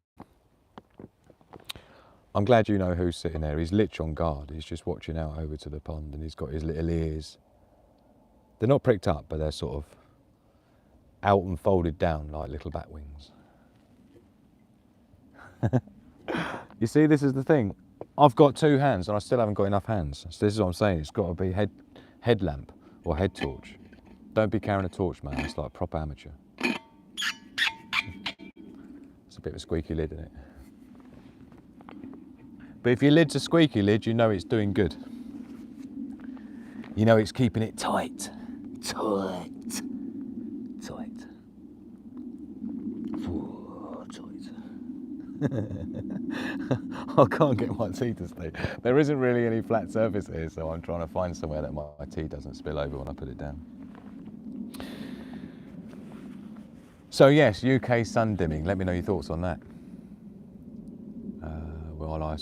I'm glad you know who's sitting there. He's literally on guard. He's just watching out over to the pond, and he's got his little ears. They're not pricked up, but they're sort of out and folded down like little bat wings. You see, this is the thing. I've got two hands and I still haven't got enough hands. So this is what I'm saying. It's got to be headlamp or head torch. Don't be carrying a torch, man. It's like a proper amateur. It's a bit of a squeaky lid, isn't it? But if your lid's a squeaky lid, you know it's doing good. You know it's keeping it tight. Tight. Tight. Tight. I can't get my tea to stay. There isn't really any flat surface here, so I'm trying to find somewhere that my tea doesn't spill over when I put it down. So yes, UK sun dimming. Let me know your thoughts on that. While I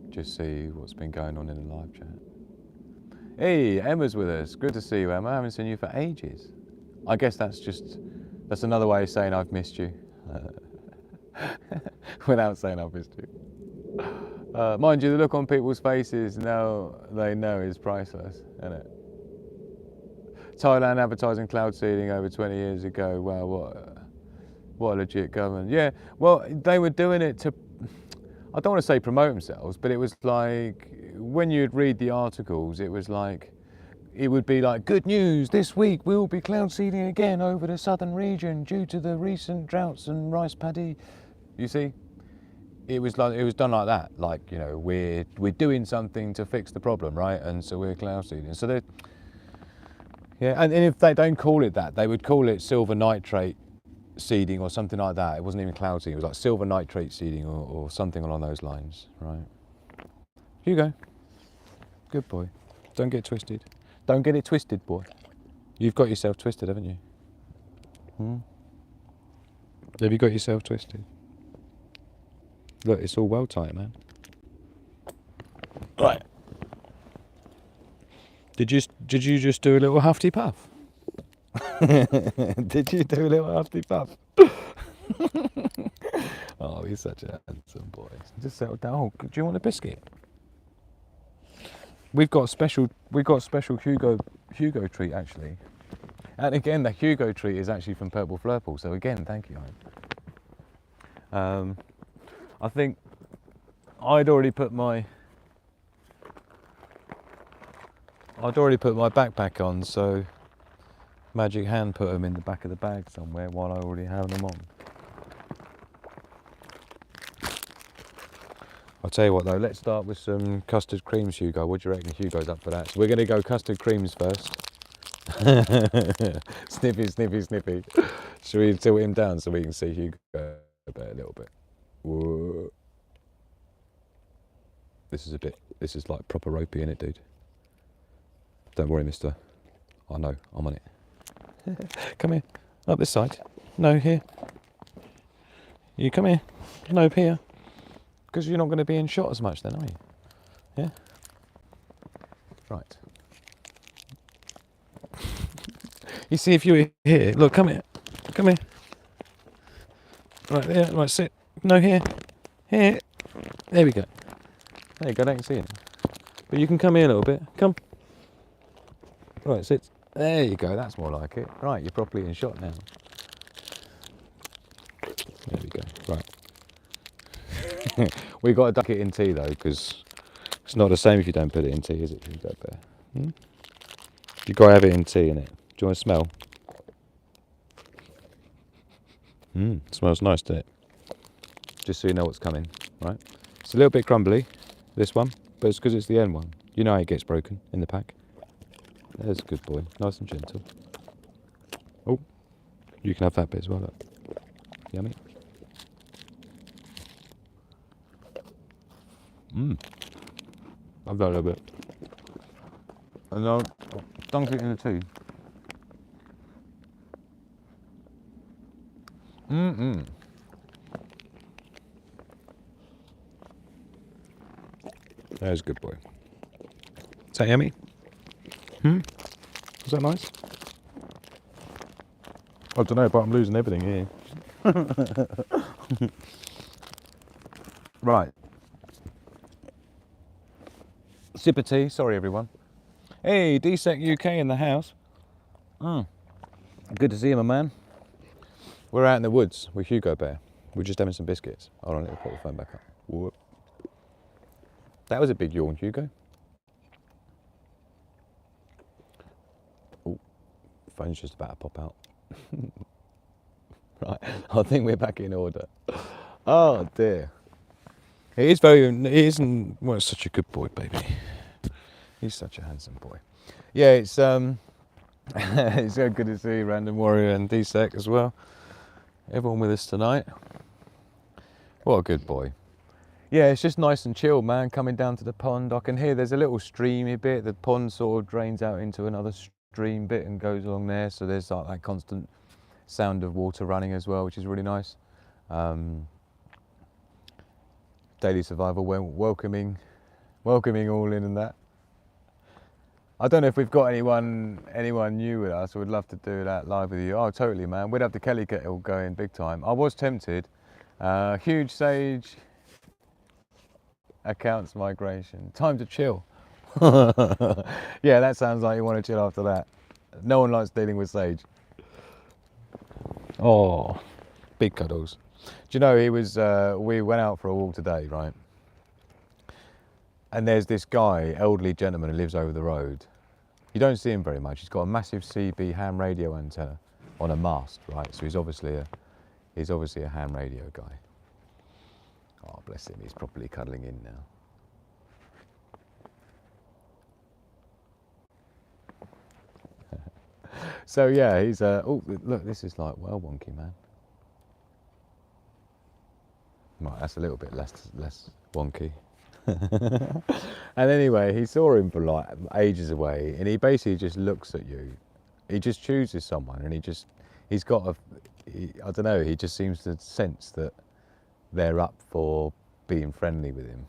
just see what's been going on in the live chat. Hey, Emma's with us. Good to see you, Emma. I haven't seen you for ages. I guess that's another way of saying I've missed you. Without saying I've missed you. Mind you, the look on people's faces now they know is priceless, isn't it? Thailand advertising cloud seeding over 20 years ago. Wow, what a legit government. Yeah, well, they were doing it to, I don't want to say promote themselves, but it was like, when you'd read the articles, it was like, it would be like, good news, this week we'll be cloud seeding again over the southern region due to the recent droughts and rice paddy. You see, it was done like that. Like, you know, we're doing something to fix the problem, right? And so we're cloud seeding. So they, yeah, and if they don't call it that, they would call it silver nitrate seeding or something like that. It wasn't even cloud seeding. It was like silver nitrate seeding or something along those lines, right? Hugo, good boy. Don't get twisted. Don't get it twisted, boy. You've got yourself twisted, haven't you? Have you got yourself twisted? Look, it's all well tight, man. Right. Did you just do a little huffy puff? Did you do a little huffy puff? Oh, he's such a handsome boy. Just settle down. Oh, do you want a biscuit? We've got a special Hugo treat actually. And again, the Hugo treat is actually from Purple Flurple. So again, thank you. I think I'd already put my backpack on, so Magic Hand put them in the back of the bag somewhere while I already have them on. I'll tell you what though, let's start with some custard creams, Hugo. What do you reckon? Hugo's up for that. So we're going to go custard creams first. Snippy, snippy, snippy. Should we tilt him down so we can see Hugo a little bit? Whoa. This is like proper ropey, innit, dude? Don't worry, mister. I know, I'm on it. Come here. Up this side. No, here. You come here. No, up here. Because you're not going to be in shot as much then, are you? Yeah? Right. You see, if you were here, look, come here. Come here. Right there, right, sit. No, here. Here. There we go. There you go, I can see it. But you can come here a little bit. Come. Right, sit. There you go, that's more like it. Right, you're properly in shot now. There we go, right. We've got to duck it in tea though, because it's not the same if you don't put it in tea, is it? You go there. You've got to have it in tea, innit? Do you want to smell? Smells nice, doesn't it? Just so you know what's coming, right? It's a little bit crumbly, this one, but it's because it's the end one. You know how it gets broken in the pack. There's a good boy, nice and gentle. Oh, you can have that bit as well, look. Yummy. I've got a little bit. And I'll dunk it in the tea. There's a good boy. Is that yummy? Was that nice? I don't know, but I'm losing everything here. Right. Sip of tea. Sorry, everyone. Hey, DSEC UK in the house. Good to see you, my man. We're out in the woods with Hugo Bear. We're just having some biscuits. Hold on, let me put the phone back up. Whoop. That was a big yawn, Hugo. Oh, phone's just about to pop out. Right, I think we're back in order. Oh dear. He isn't, well, it's such a good boy, baby. He's such a handsome boy. Yeah, it's it's so good to see Random Warrior and DSEC as well. Everyone with us tonight. What a good boy. Yeah, it's just nice and chill, man, coming down to the pond. I can hear there's a little streamy bit. The pond sort of drains out into another stream bit and goes along there. So there's like that constant sound of water running as well, which is really nice. Daily survival, welcoming all in and that. I don't know if we've got anyone new with us. We'd love to do that live with you. Oh, totally, man. We'd have the Kelly kettle going big time. I was tempted. Huge Sage accounts migration. Time to chill. Yeah, that sounds like you want to chill after that. No one likes dealing with Sage. Oh, big cuddles. Do you know, he was, we went out for a walk today, right? And there's this guy, elderly gentleman who lives over the road. You don't see him very much. He's got a massive CB ham radio antenna on a mast, right? So he's obviously a ham radio guy. Oh, bless him, he's properly cuddling in now. So yeah, he's oh, look, this is like well wonky, man. Right, that's a little bit less wonky. And anyway, he saw him for like ages away, and he basically just looks at you. He just chooses someone, and he's got I don't know, he just seems to sense that they're up for being friendly with him.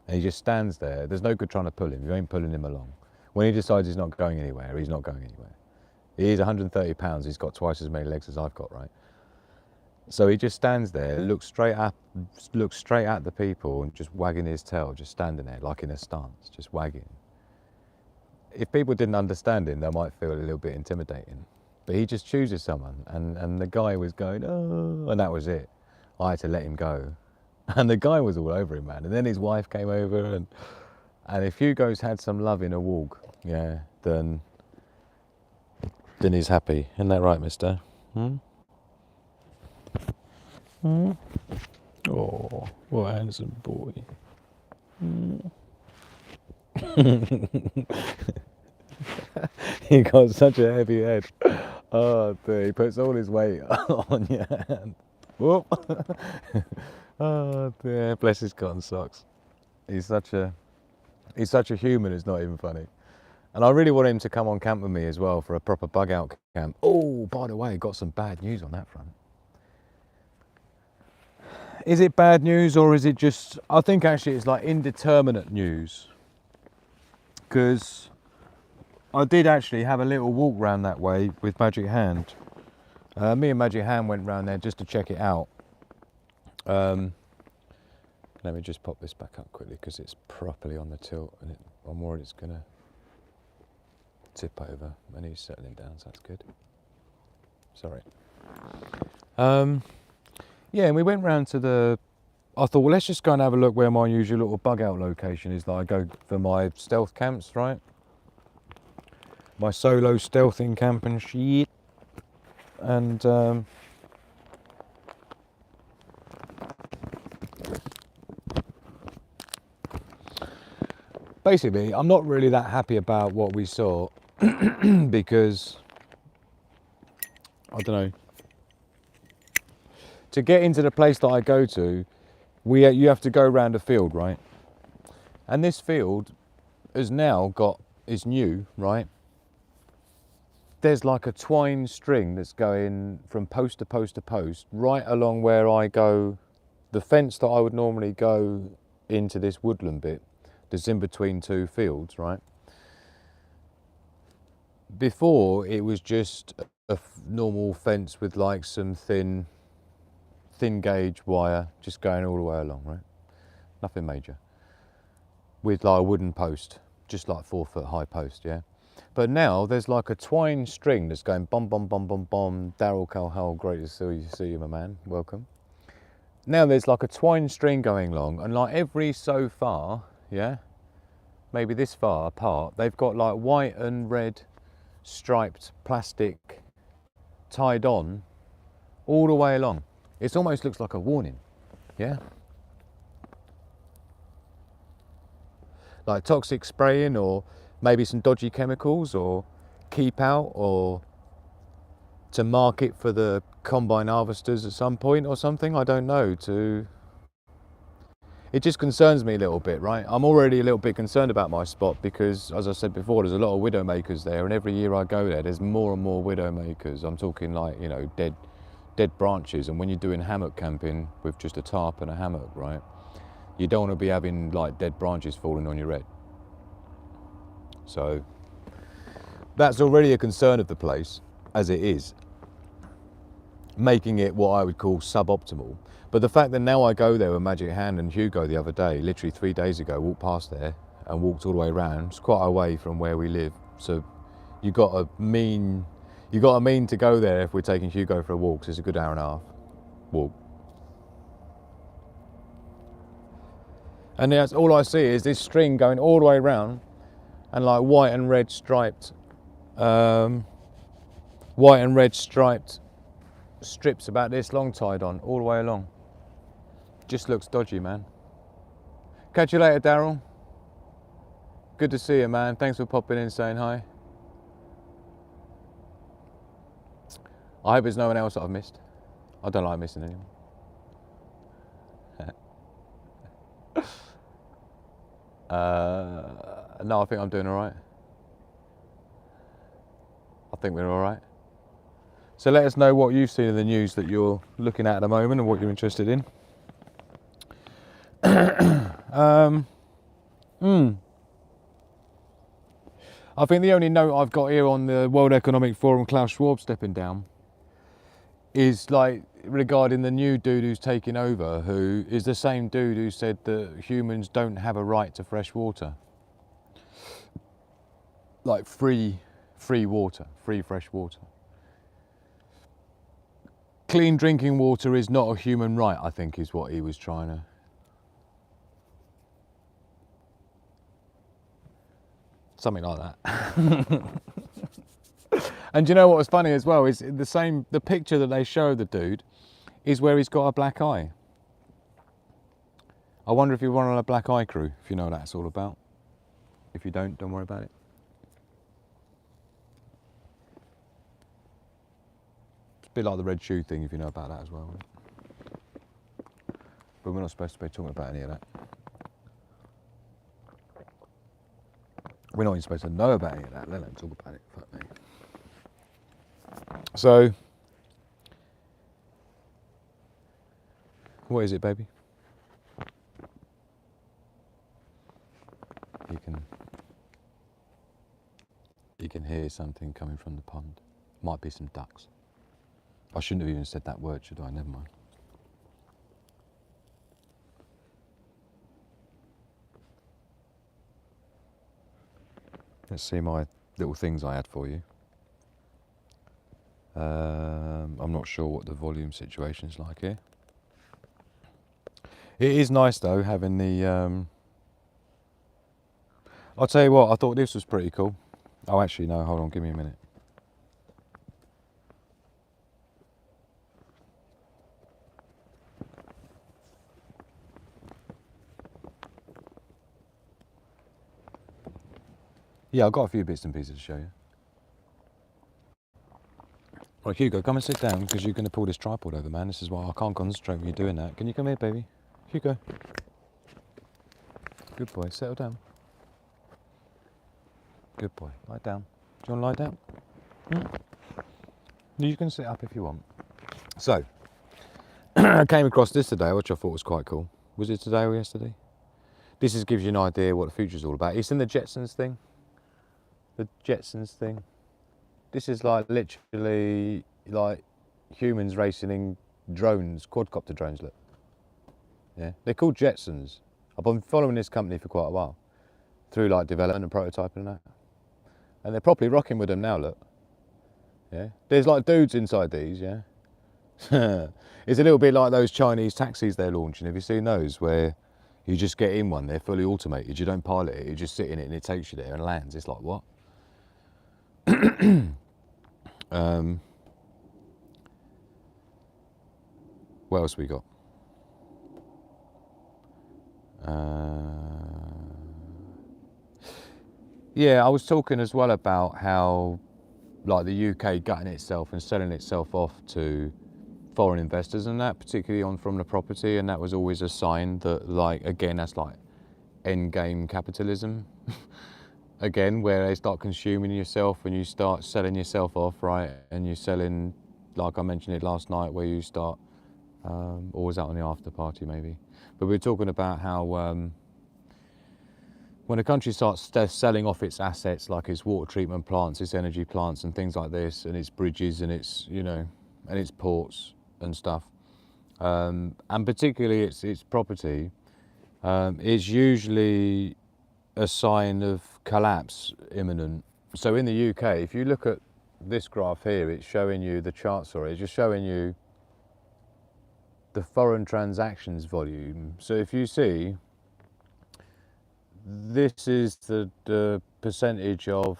And he just stands there. There's no good trying to pull him. You ain't pulling him along. When he decides he's not going anywhere, he's not going anywhere. He's 130 pounds. He's got twice as many legs as I've got, right? So he just stands there, looks straight at the people and just wagging his tail, just standing there like in a stance, just wagging. If people didn't understand him, they might feel a little bit intimidating. But he just chooses someone, and the guy was going, oh, and that was it. I had to let him go. And the guy was all over him, man. And then his wife came over, and if Hugo's had some love in a walk, yeah, then he's happy. Isn't that right, mister? Hmm? Hmm? Oh, what a handsome boy. Hmm. He got such a heavy head. Oh, dear. He puts all his weight on your hand. Whoop. Oh dear, bless his cotton socks. He's such a human, it's not even funny. And I really want him to come on camp with me as well for a proper bug out camp. Oh, by the way, got some bad news on that front. Is it bad news, or is it just, I think actually it's like indeterminate news. Because I did actually have a little walk round that way with Magic Hand. Me and Magic Hand went round there just to check it out. Let me just pop this back up quickly because it's properly on the tilt, and I'm worried it's going to tip over, and he's settling down, so that's good. Sorry. Yeah, and we went round to I thought, well, let's just go and have a look where my usual little bug out location is that I go for my stealth camps, right? My solo stealthing camp and shit. And basically, I'm not really that happy about what we saw because, I don't know, to get into the place that I go to, you have to go around a field, right? And this field is new, right? There's like a twine string that's going from post to post to post, right along where I go, the fence that I would normally go into this woodland bit that's in between two fields, right? Before, it was just a normal fence with like some thin gauge wire just going all the way along, right? Nothing major. With like a wooden post, just like 4 foot high post, yeah? But now there's like a twine string that's going bum, bum, bum, bum, bum. Daryl Calhoun, great to see you, my man, welcome. Now there's like a twine string going along, and like every so far, yeah, maybe this far apart, they've got like white and red striped plastic tied on all the way along. It almost looks like a warning, yeah? Like toxic spraying, or maybe some dodgy chemicals, or keep out, or to market for the combine harvesters at some point or something, I don't know, to it just concerns me a little bit, right? I'm already a little bit concerned about my spot because, as I said before, there's a lot of widowmakers there, and every year I go there, there's more and more widowmakers. I'm talking like, you know, dead branches, and when you're doing hammock camping with just a tarp and a hammock, right, you don't want to be having like dead branches falling on your head. So that's already a concern of the place as it is, making it what I would call suboptimal. But the fact that now I go there with Magic Hand and Hugo the other day, literally 3 days ago, walked past there and walked all the way around. It's quite a way from where we live, so you got a mean to go there if we're taking Hugo for a walk. So it's a good hour and a half walk. And that's all I see is this string going all the way around, and like white and red striped strips about this long tied on all the way along. Just looks dodgy, man. Catch you later, Daryl. Good to see you, man. Thanks for popping in, saying hi. I hope there's no one else that I've missed. I don't like missing anyone. No, I think I'm doing all right. I think we're all right. So let us know what you've seen in the news that you're looking at the moment and what you're interested in. I think the only note I've got here on the World Economic Forum, Klaus Schwab stepping down, is like regarding the new dude who's taking over, who is the same dude who said that humans don't have a right to fresh water. Like free water, free fresh water. Clean drinking water is not a human right, I think, is what he was trying to... Something like that. And you know what was funny as well is the picture that they show the dude is where he's got a black eye. I wonder if you run on a black eye crew, if you know what that's all about. If you don't worry about it. It's a bit like the red shoe thing, if you know about that as well. But we're not supposed to be talking about any of that. We're not even supposed to know about any of that, let alone talk about it. Fuck me. So, what is it, baby? You can hear something coming from the pond. Might be some ducks. I shouldn't have even said that word, should I? Never mind. Let's see my little things I had for you. I'm not sure what the volume situation is like here. It is nice though, having the... I'll tell you what, I thought this was pretty cool. Oh, actually, no, hold on, give me a minute. Yeah, I've got a few bits and pieces to show you. Right, Hugo, come and sit down because you're going to pull this tripod over, man. This is why I can't concentrate when you're doing that. Can you come here, baby? Hugo. Good boy, settle down. Good boy, lie down. Do you want to lie down? You can sit up if you want. So, I came across this today, which I thought was quite cool. Was it today or yesterday? This gives you an idea what the future's all about. It's in the Jetsons thing. The Jetsons thing. This is like literally like humans racing in drones, quadcopter drones, look. Yeah, they're called Jetsons. I've been following this company for quite a while, through like development and prototyping and that. And they're properly rocking with them now, look. Yeah, there's like dudes inside these, yeah. It's a little bit like those Chinese taxis they're launching. Have you seen those where you just get in one, they're fully automated, you don't pilot it, you just sit in it and it takes you there and lands. It's like, what? What else we got? Yeah, I was talking as well about how like the UK gutting itself and selling itself off to foreign investors and that, particularly on from the property, and that was always a sign that, like, again, that's like end game capitalism. Again, where they start consuming yourself and you start selling yourself off, right? And you're selling, like I mentioned it last night, where you start, or was that on the after party maybe? But we were talking about how when a country starts selling off its assets, like its water treatment plants, its energy plants and things like this, and its bridges and its, you know, and its ports and stuff, and particularly its property, it's usually a sign of collapse imminent. So in the UK, if you look at this graph here, it's showing you the chart, sorry, it's just showing you the foreign transactions volume. So if you see, this is the percentage of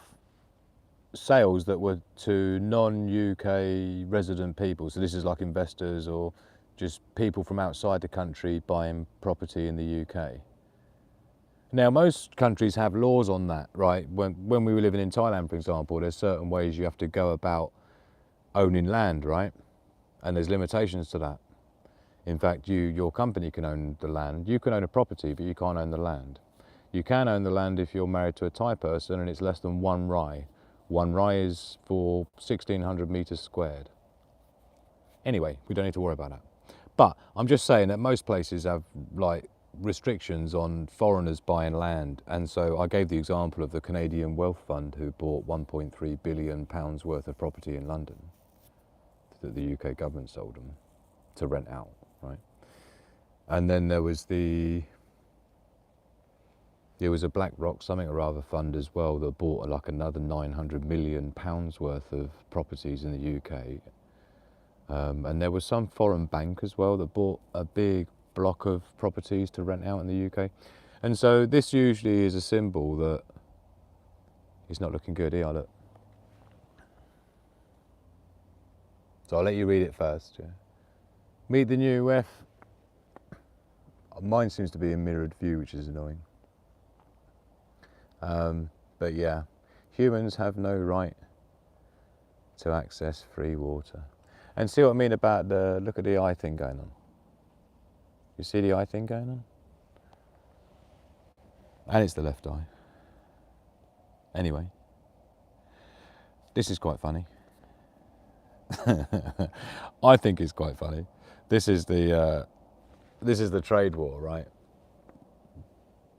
sales that were to non-UK resident people. So this is like investors or just people from outside the country buying property in the UK. Now, most countries have laws on that, right? When we were living in Thailand, for example, there's certain ways you have to go about owning land, right? And there's limitations to that. In fact, your company can own the land. You can own a property, but you can't own the land. You can own the land if you're married to a Thai person and it's less than 1 rai. 1 rai is for 1,600 meters squared. Anyway, we don't need to worry about that. But I'm just saying that most places have, like, restrictions on foreigners buying land, and so I gave the example of the Canadian Wealth Fund who bought £1.3 billion worth of property in London that the UK government sold them to rent out, right? And then there was a BlackRock something or other fund as well that bought like another £900 million worth of properties in the UK, and there was some foreign bank as well that bought a big block of properties to rent out in the UK. And so this usually is a symbol that it's not looking good here, look. So I'll let you read it first. Yeah. Meet the new F. Mine seems to be a mirrored view, which is annoying. But yeah, humans have no right to access free water. And see what I mean about look at the eye thing going on. You see the eye thing going on? And it's the left eye. Anyway, this is quite funny. I think it's quite funny. This is the trade war, right?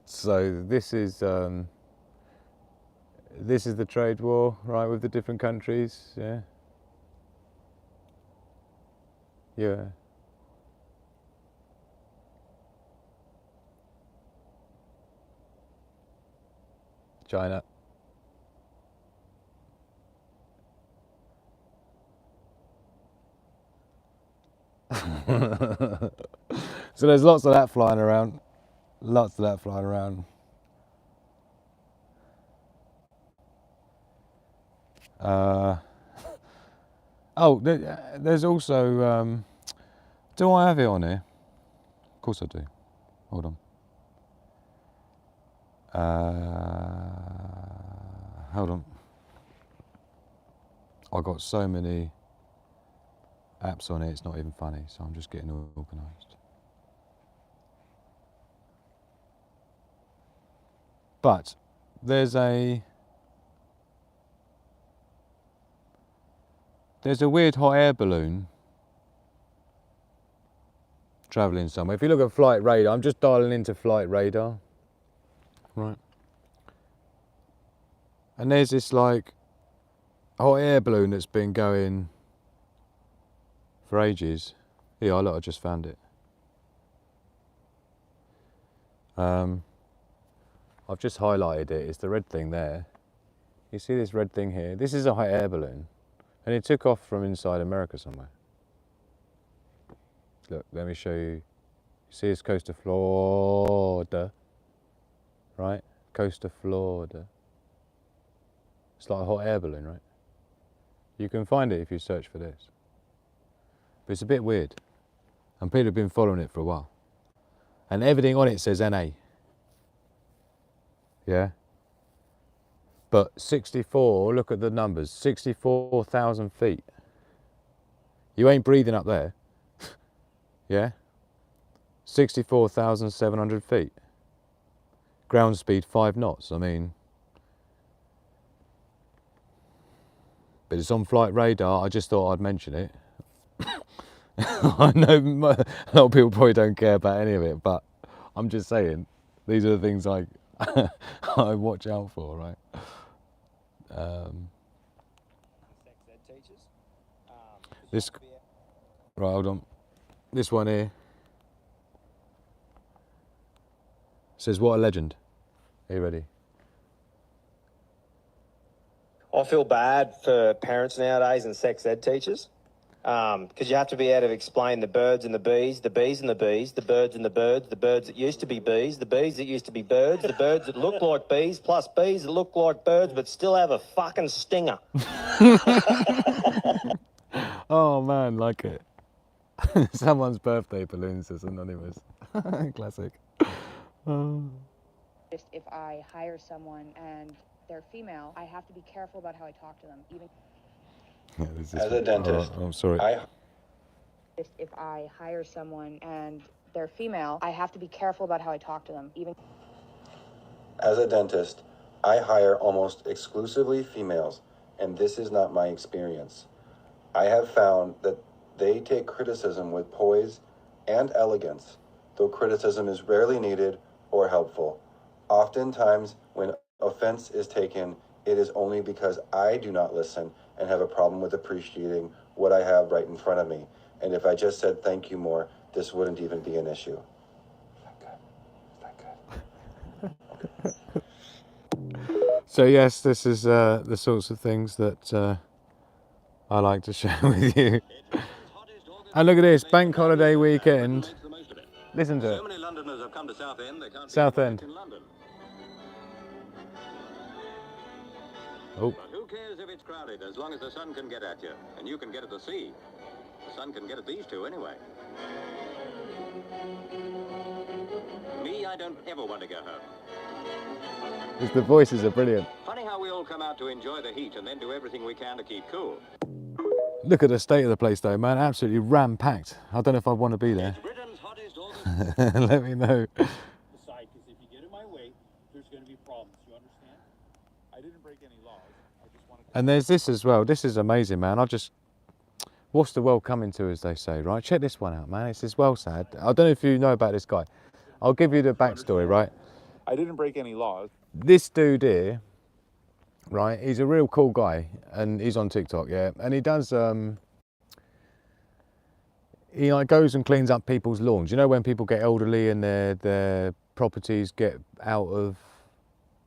So this is the trade war, right, with the different countries, yeah. Yeah. China. So there's lots of that flying around. Lots of that flying around. Oh, there's also, do I have it on here? Of course I do. Hold on. Hold on. I got so many apps on it, it's not even funny, so I'm just getting organised. But there's a weird hot air balloon travelling somewhere. If you look at flight radar, I'm just dialing into flight radar, right? And there's this like hot air balloon that's been going for ages. Yeah, look, I just found it. I've just highlighted it. It's the red thing there. You see this red thing here? This is a hot air balloon, and it took off from inside America somewhere. Look, let me show you. You see it's coast of Florida, right? Coast of Florida. It's like a hot air balloon, right? You can find it if you search for this. But it's a bit weird. And people have been following it for a while. And everything on it says NA. Yeah? But 64, look at the numbers, 64,000 feet. You ain't breathing up there. Yeah? 64,700 feet. Ground speed 5 knots. I mean, but it's on flight radar. I just thought I'd mention it. I know a lot of people probably don't care about any of it, but I'm just saying, these are the things I I watch out for, right? This, right, hold on. This one here says, "What a legend." Are you ready?
I feel bad for parents nowadays and sex ed teachers, because you have to be able to explain the birds and the bees, the bees and the bees, the birds and the birds that used to be bees, the bees that used to be birds, the birds that look like bees, plus bees that look like birds but still have a fucking stinger.
Oh man, like it. Someone's birthday balloon says anonymous. Classic.
Just if I hire someone and they're female, I have to be careful about how I talk to them. Even
As a dentist,
I'm sorry.
just if I hire someone and they're female, I have to be careful about how I talk to them. Even
as a dentist, I hire almost exclusively females, and this is not my experience. I have found that they take criticism with poise and elegance, though criticism is rarely needed or helpful. Oftentimes, when offense is taken, it is only because I do not listen and have a problem with appreciating what I have right in front of me. And if I just said thank you more, this wouldn't even be an issue.
So yes, this is the sorts of things that I like to share with you. And look at this, bank holiday weekend. Listen to it.
So many Londoners have come to Southend, they can't
Southend.
in London.
Oh.
But who cares if it's crowded, as long as the sun can get at you, and you can get at the sea. The sun can get at these two anyway. Me, I don't ever want to go home.
The voices are brilliant.
Funny how we all come out to enjoy the heat and then do everything we can to keep cool.
Look at the state of the place though, man. Absolutely ram-packed. I don't know if I want to be there.
It's Britain's hottest August.
Let me know.
Decide, because if you get in my way, there's going to be problems. You understand? I didn't break any laws. I just wanted to...
And there's this as well. This is amazing, man. What's the world coming to, as they say, right? Check this one out, man. It's this well sad. I don't know if you know about this guy. I'll give you the backstory, right?
I didn't break any laws.
This dude here, right? He's a real cool guy, and he's on TikTok, yeah. And he does, he like goes and cleans up people's lawns. You know when people get elderly and their properties get out of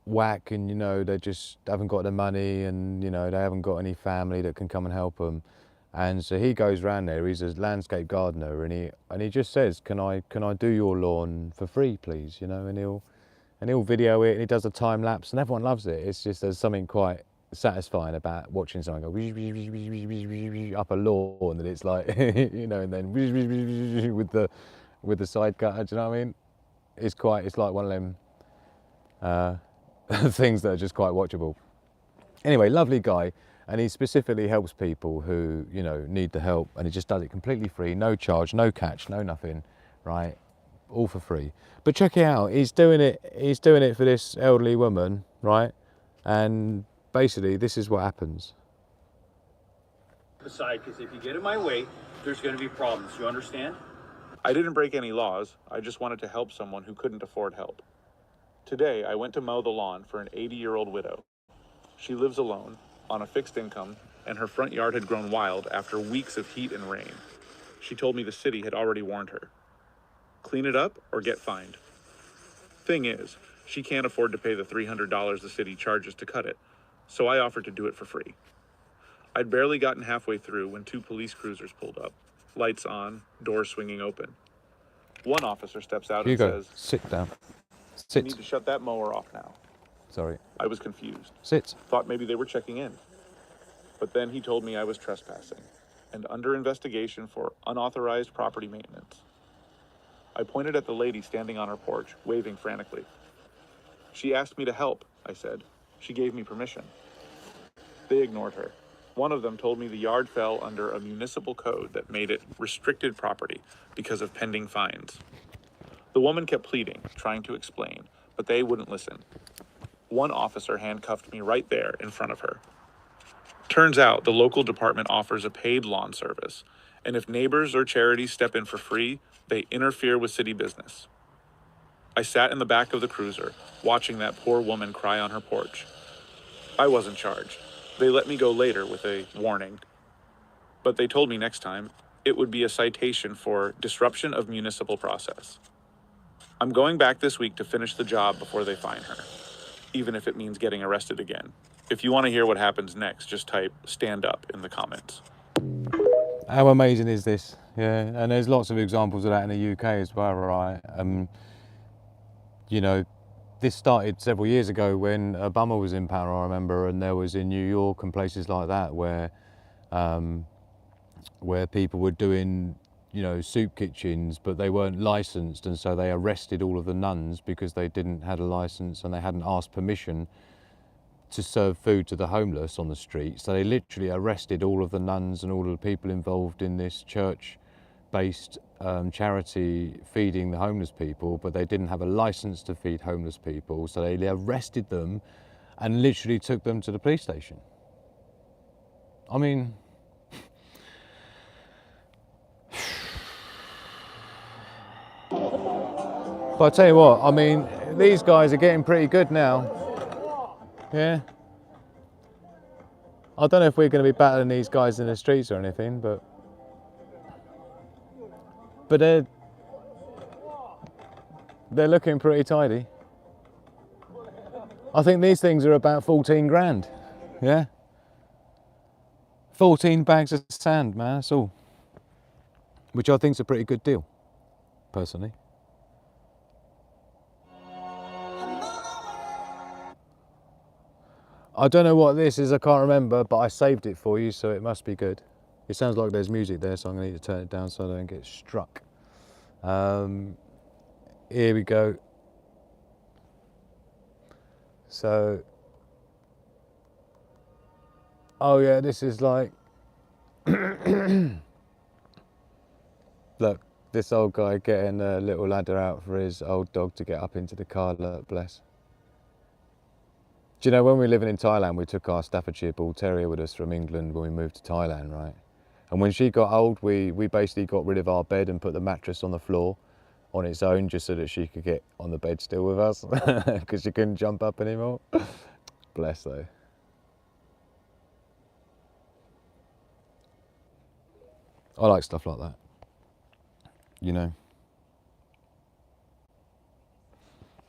whack, and you know they just haven't got the money, and you know they haven't got any family that can come and help them. And so he goes around there. He's a landscape gardener, and he just says, "Can I do your lawn for free, please?" You know, and he'll video it, and he does a time lapse, and everyone loves it. It's just there's something quite satisfying about watching someone go up a lawn, and it's like you know, and then with the side cutter. Do you know what I mean? It's like one of them things that are just quite watchable. Anyway, lovely guy. And he specifically helps people who, you know, need the help, and he just does it completely free, no charge, no catch, no nothing, right? All for free. But check it out, he's doing it for this elderly woman, right? And basically this is what happens.
Decide, because if you get in my way, there's going to be problems. You understand? I didn't break any laws. I just wanted to help someone who couldn't afford help. Today, I went to mow the lawn for an 80-year-old widow. She lives alone, on a fixed income, and her front yard had grown wild after weeks of heat and rain. She told me the city had already warned her. Clean it up or get fined. Thing is, she can't afford to pay the $300 the city charges to cut it, so I offered to do it for free. I'd barely gotten halfway through when 2 police cruisers pulled up, lights on, doors swinging open. One officer steps out
Hugo,
and says,
sit down.
"You
Sit.
need to shut that mower off now."
Sorry.
I was confused.
Sit.
Thought maybe they were checking in. But then he told me I was trespassing and under investigation for unauthorized property maintenance. I pointed at the lady standing on her porch, waving frantically. "She asked me to help," I said. "She gave me permission." They ignored her. One of them told me the yard fell under a municipal code that made it restricted property because of pending fines. The woman kept pleading, trying to explain, but they wouldn't listen. One officer handcuffed me right there in front of her. Turns out the local department offers a paid lawn service, and if neighbors or charities step in for free, they interfere with city business. I sat in the back of the cruiser, watching that poor woman cry on her porch. I wasn't charged. They let me go later with a warning. But they told me next time it would be a citation for disruption of municipal process. I'm going back this week to finish the job before they fine her, even if it means getting arrested again. If you want to hear what happens next, just type "stand up" in the comments.
How amazing is this? Yeah, and there's lots of examples of that in the UK as well, right? You know, this started several years ago when Obama was in power, I remember, and there was in New York and places like that where people were doing, you know, soup kitchens, but they weren't licensed, and so they arrested all of the nuns because they didn't have a license and they hadn't asked permission to serve food to the homeless on the street. So they literally arrested all of the nuns and all of the people involved in this church-based charity feeding the homeless people, but they didn't have a license to feed homeless people. So they arrested them and literally took them to the police station. I mean, but I tell you what, I mean, these guys are getting pretty good now. Yeah. I don't know if we're going to be battling these guys in the streets or anything, but they're looking pretty tidy. I think these things are about 14 grand. Yeah. 14 bags of sand, man, that's all. Which I think is a pretty good deal, personally. I don't know what this is, I can't remember, but I saved it for you, so it must be good. It sounds like there's music there, so I'm going to need to turn it down so I don't get struck. Here we go. So, oh yeah, this is like, look, this old guy getting a little ladder out for his old dog to get up into the car, look, bless. Do you know, when we were living in Thailand, we took our Staffordshire Bull Terrier with us from England when we moved to Thailand, right? And when she got old, we basically got rid of our bed and put the mattress on the floor on its own, just so that she could get on the bed still with us, because she couldn't jump up anymore. Bless though. I like stuff like that, you know.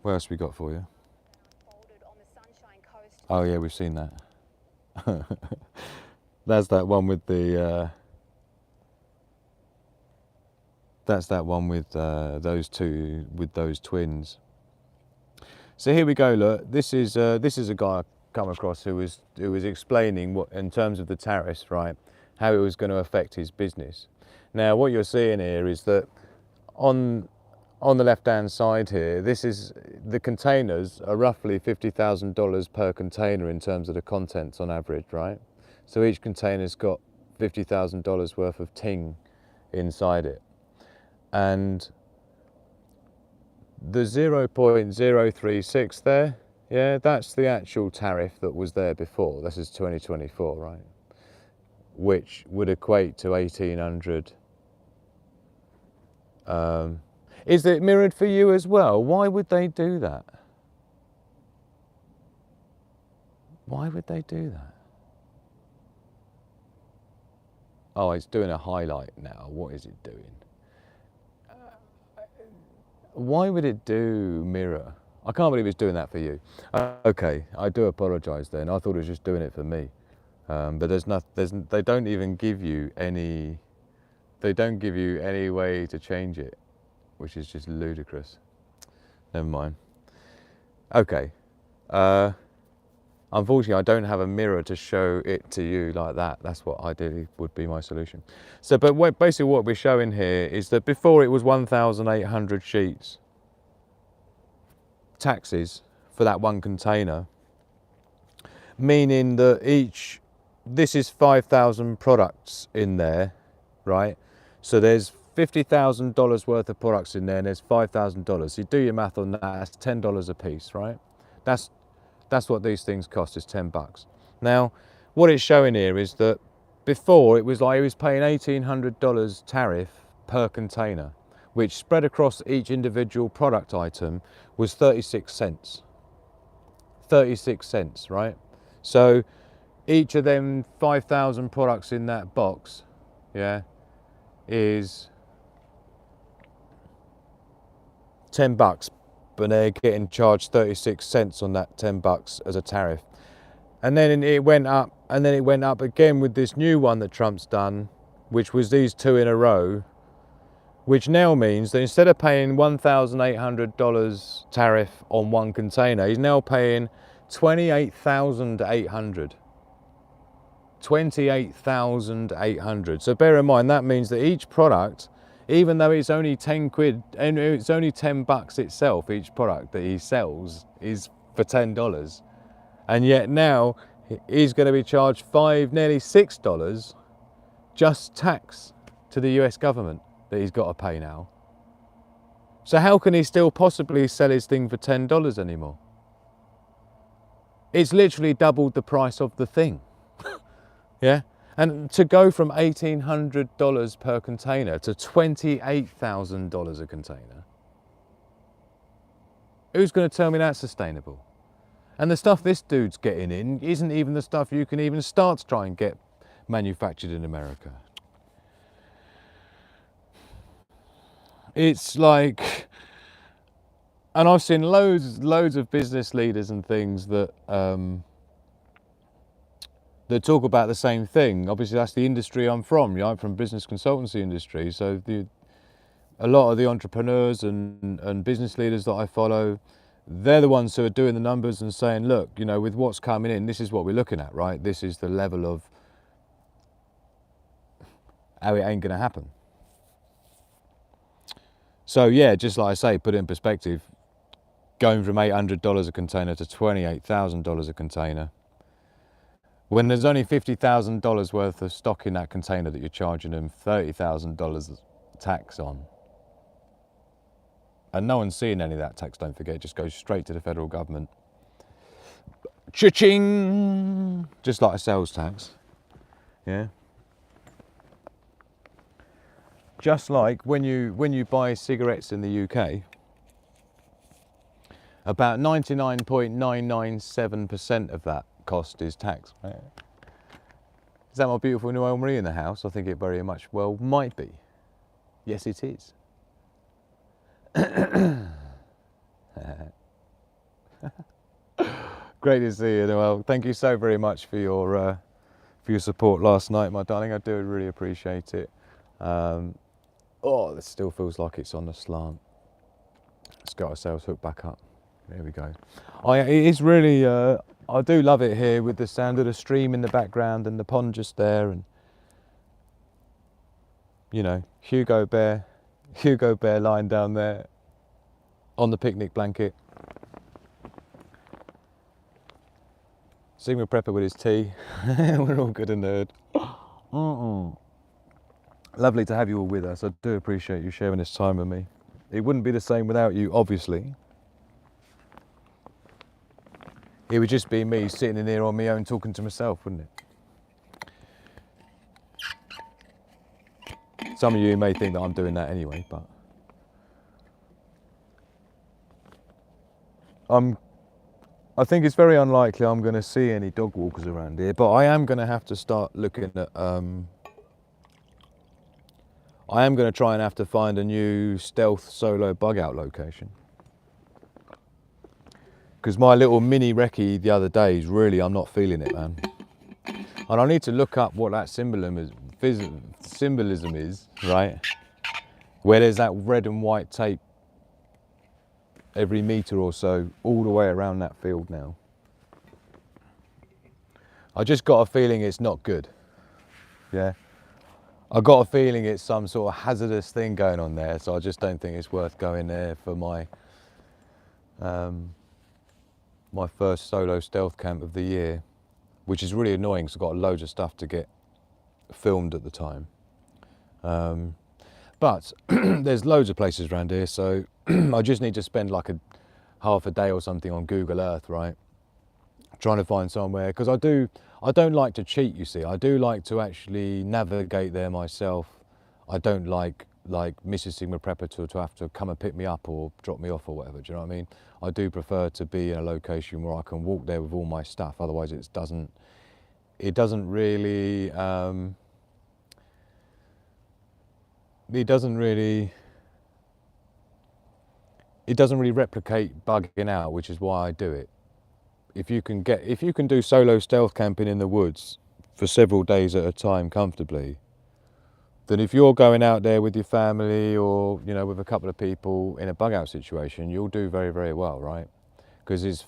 What else we got for you? Oh yeah, we've seen that. That's that one with the. That's that one with those two, with those twins. So here we go. Look, this is a guy I come across who was explaining what, in terms of the tariffs, right, how it was going to affect his business. Now, what you're seeing here is that on the left-hand side here, this is the containers are roughly $50,000 per container in terms of the contents on average, right? So each container's got $50,000 worth of ting inside it. And the 0.036 there, yeah, that's the actual tariff that was there before. This is 2024, right? Which would equate to 1,800. Is it mirrored for you as well? Why would they do that? Why would they do that? Oh, it's doing a highlight now. What is it doing? Why would it do mirror? I can't believe it's doing that for you. Okay, I do apologise then. I thought it was just doing it for me. But they don't even give you any, they don't give you any way to change it, which is just ludicrous. Never mind. Okay. Unfortunately, I don't have a mirror to show it to you like that. That's what ideally would be my solution. So, but basically what we're showing here is that before it was 1,800 sheets taxes for that one container, meaning that each this is 5,000 products in there, right? So there's $50,000 worth of products in there, and there's $5,000. So you do your math on that, that's $10 a piece, right? That's what these things cost, is 10 bucks. Now, what it's showing here is that before it was like he was paying $1,800 tariff per container, which spread across each individual product item was 36 cents. 36 cents, right? So each of them 5,000 products in that box, yeah, is 10 bucks, but they're getting charged 36 cents on that 10 bucks as a tariff. And then it went up, and then it went up again with this new one that Trump's done, which was these 2 in a row, which now means that instead of paying $1,800 tariff on one container, he's now paying $28,800. $28,800. So bear in mind, that means that each product, even though it's only 10 quid, and it's only 10 bucks itself, each product that he sells is for $10. And yet now he's going to be charged nearly $6 just tax to the US government that he's got to pay now. So how can he still possibly sell his thing for $10 anymore? It's literally doubled the price of the thing. Yeah? And to go from $1,800 per container to $28,000 a container, who's going to tell me that's sustainable? And the stuff this dude's getting in isn't even the stuff you can even start to try and get manufactured in America. It's like, and I've seen loads of business leaders and things that that talk about the same thing. Obviously, that's the industry I'm from. I'm from business consultancy industry, so a lot of the entrepreneurs and business leaders that I follow, they're the ones who are doing the numbers and saying, look, you know, with what's coming in, this is what we're looking at, right? This is the level of how it ain't going to happen. So yeah, just like I say, put it in perspective, going from $800 a container to $28,000 a container, when there's only $50,000 worth of stock in that container that you're charging them $30,000 tax on. And no one's seeing any of that tax, don't forget, it just goes straight to the federal government. Cha-ching! Just like a sales tax, yeah? Just like when you buy cigarettes in the UK, about 99.997% of that cost is tax. Right? Is that my beautiful new Elmarie in the house? I think it very much well might be. Yes, it is. Great to see you, Noel. Thank you so very much for your support last night, my darling. I do really appreciate it. Oh, this still feels like it's on the slant. Let's get ourselves hooked back up. There we go. It is really, I do love it here with the sound of the stream in the background and the pond just there, and you know, Hugo Bear lying down there on the picnic blanket. Sigma Prepper with his tea. We're all good and nerd. Lovely to have you all with us. I do appreciate you sharing this time with me. It wouldn't be the same without you, obviously. It would just be me sitting in here on my own talking to myself, wouldn't it? Some of you may think that I'm doing that anyway, but I think it's very unlikely I'm going to see any dog walkers around here, but I am going to have to start looking at I am going to try and have to find a new stealth solo bug out location. Because my little mini recce the other day is really, I'm not feeling it, man. And I need to look up what that symbolism is, right? Where there's that red and white tape every metre or so all the way around that field now. I just got a feeling it's not good, yeah? I got a feeling it's some sort of hazardous thing going on there, so I just don't think it's worth going there for my my first solo stealth camp of the year. which is really annoying because I've got loads of stuff to get filmed at the time. But there's loads of places around here, so I just need to spend like half a day or something on Google Earth, right? Trying to find somewhere, because I don't like to cheat, you see. I do like to actually navigate there myself. I don't like Mrs. Sigma Prepper to have to come and pick me up or drop me off or whatever, do you know what I mean? I do prefer to be in a location where I can walk there with all my stuff, otherwise it doesn't really replicate bugging out, which is why I do it. If you can do solo stealth camping in the woods for several days at a time comfortably, then if you're going out there with your family or, you know, with a couple of people in a bug out situation, you'll do very, very well, right? Because it's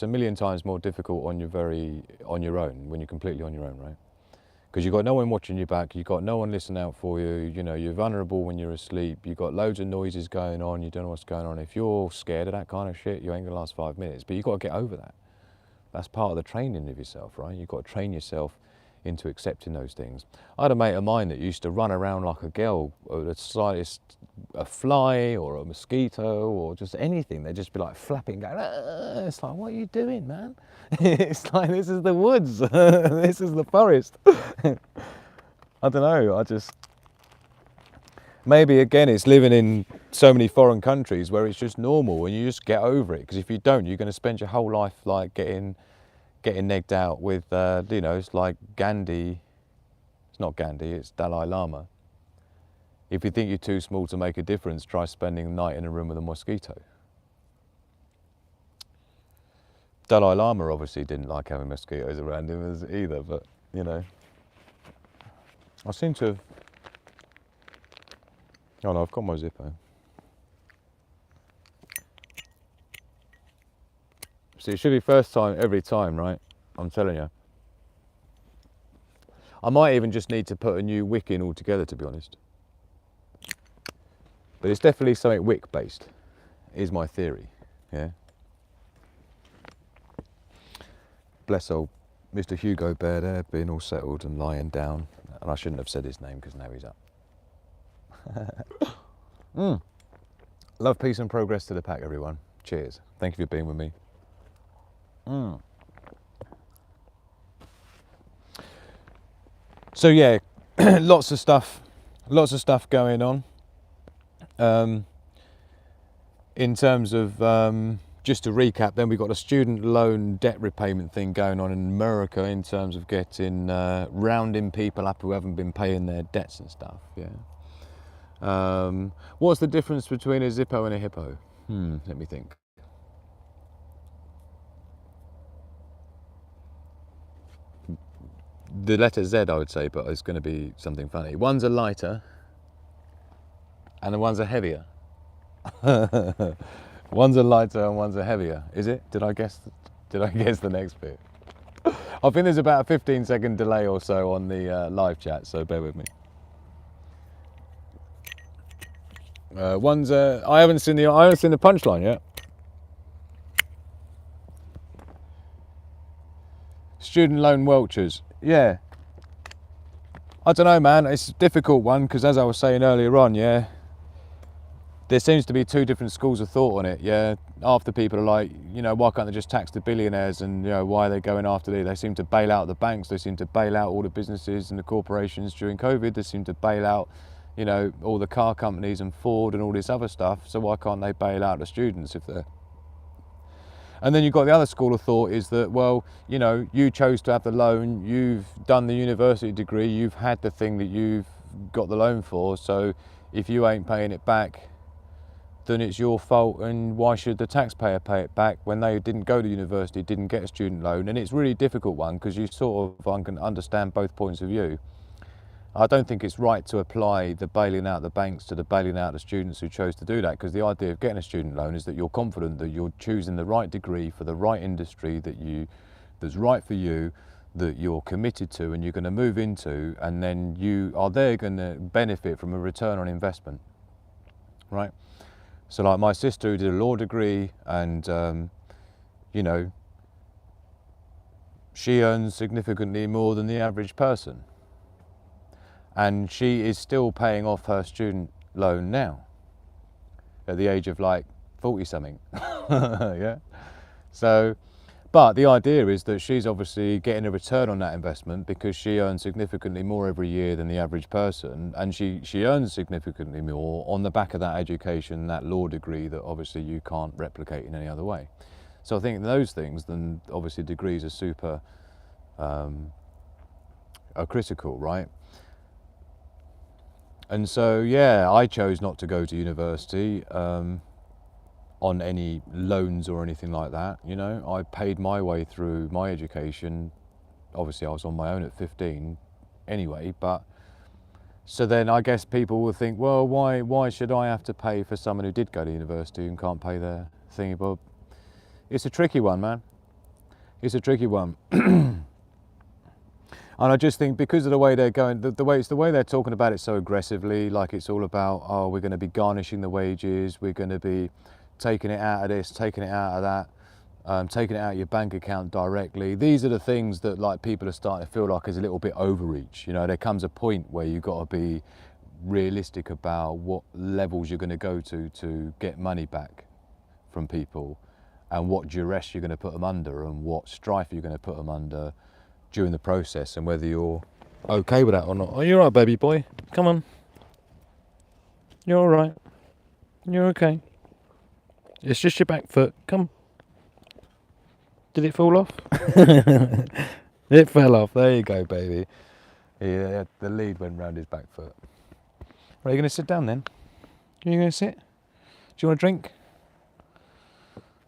a million times more difficult on your own, when you're completely on your own, right? Because you've got no one watching your back, you've got no one listening out for you, you know, you're vulnerable when you're asleep, you've got loads of noises going on, you don't know what's going on. If you're scared of that kind of shit, you ain't gonna last 5 minutes, but you've got to get over that. That's part of the training of yourself, right? You've got to train yourself into accepting those things. I had a mate of mine that used to run around like a girl, or the slightest a fly or a mosquito or just anything. They'd just be like flapping, going, ah. It's like, what are you doing, man? It's like, this is the woods, this is the forest. I don't know, maybe again it's living in so many foreign countries where it's just normal and you just get over it, because if you don't, you're going to spend your whole life like getting negged out with, you know, it's like Gandhi. It's not Gandhi, it's Dalai Lama. If you think you're too small to make a difference, try spending the night in a room with a mosquito. Dalai Lama obviously didn't like having mosquitoes around him either, but, you know. I seem to have... Oh no, I've got my Zippo. See, it should be first time every time, right? I'm telling you. I might even just need to put a new wick in altogether, to be honest. But it's definitely something wick based, is my theory, yeah? Bless old Mr. Hugo Bear there, being all settled and lying down. And I shouldn't have said his name because now he's up. Love, peace and progress to the pack, everyone. Cheers. Thank you for being with me. So yeah, lots of stuff going on. In terms of, just to recap, then we've got a student loan debt repayment thing going on in America in terms of getting, rounding people up who haven't been paying their debts and stuff, yeah. What's the difference between a Zippo and a Hippo? Let me think. The letter Z, I would say, but it's going to be something funny. One's a lighter and the one's a heavier. One's a lighter and one's a heavier. Is it? Did I guess the next bit? I think there's about a 15-second delay or so on the live chat, so bear with me. One's I haven't seen the punchline yet. Student loan welchers. Yeah. I don't know, man. It's a difficult one because, as I was saying earlier on, yeah, there seems to be two different schools of thought on it. Yeah, half the people are like, you know, why can't they just tax the billionaires, and you know, why are they going after these? They seem to bail out the banks. They seem to bail out all the businesses and the corporations during COVID. They seem to bail out, you know, all the car companies and Ford and all this other stuff. So why can't they bail out the students if they're... And then you've got the other school of thought is that, well, you know, you chose to have the loan, you've done the university degree, you've had the thing that you've got the loan for, so if you ain't paying it back, then it's your fault, and why should the taxpayer pay it back when they didn't go to university, didn't get a student loan? And it's really a difficult one because you sort of can understand both points of view. I don't think it's right to apply the bailing out the banks to the bailing out the students who chose to do that, because the idea of getting a student loan is that you're confident that you're choosing the right degree for the right industry that's right for you, that you're committed to and you're going to move into, and then you are there going to benefit from a return on investment, right? So like my sister who did a law degree and, you know, she earns significantly more than the average person. And she is still paying off her student loan now at the age of like 40 something. Yeah. So, but the idea is that she's obviously getting a return on that investment because she earns significantly more every year than the average person, and she earns significantly more on the back of that education, that law degree that obviously you can't replicate in any other way. So I think those things, then obviously degrees are super are critical, right? And so yeah, I chose not to go to university on any loans or anything like that. You know, I paid my way through my education. Obviously I was on my own at 15 anyway, but so then I guess people will think, well, why should I have to pay for someone who did go to university and can't pay their thingy? But it's a tricky one, man. It's a tricky one. And I just think because of the way they're going, the way they're talking about it so aggressively, like it's all about, oh, we're going to be garnishing the wages, we're going to be taking it out of this, taking it out of that, taking it out of your bank account directly. These are the things that like people are starting to feel like is a little bit overreach. You know, there comes a point where you've got to be realistic about what levels you're going to go to get money back from people, and what duress you're going to put them under, and what strife you're going to put them under during the process, and whether you're okay with that or not. Oh, you're all right, baby boy. Come on. You're all right. You're okay. It's just your back foot. Come. Did it fall off? It fell off. There you go, baby. Yeah, the lead went round his back foot. Are you going to sit down then? Are you going to sit? Do you want a drink?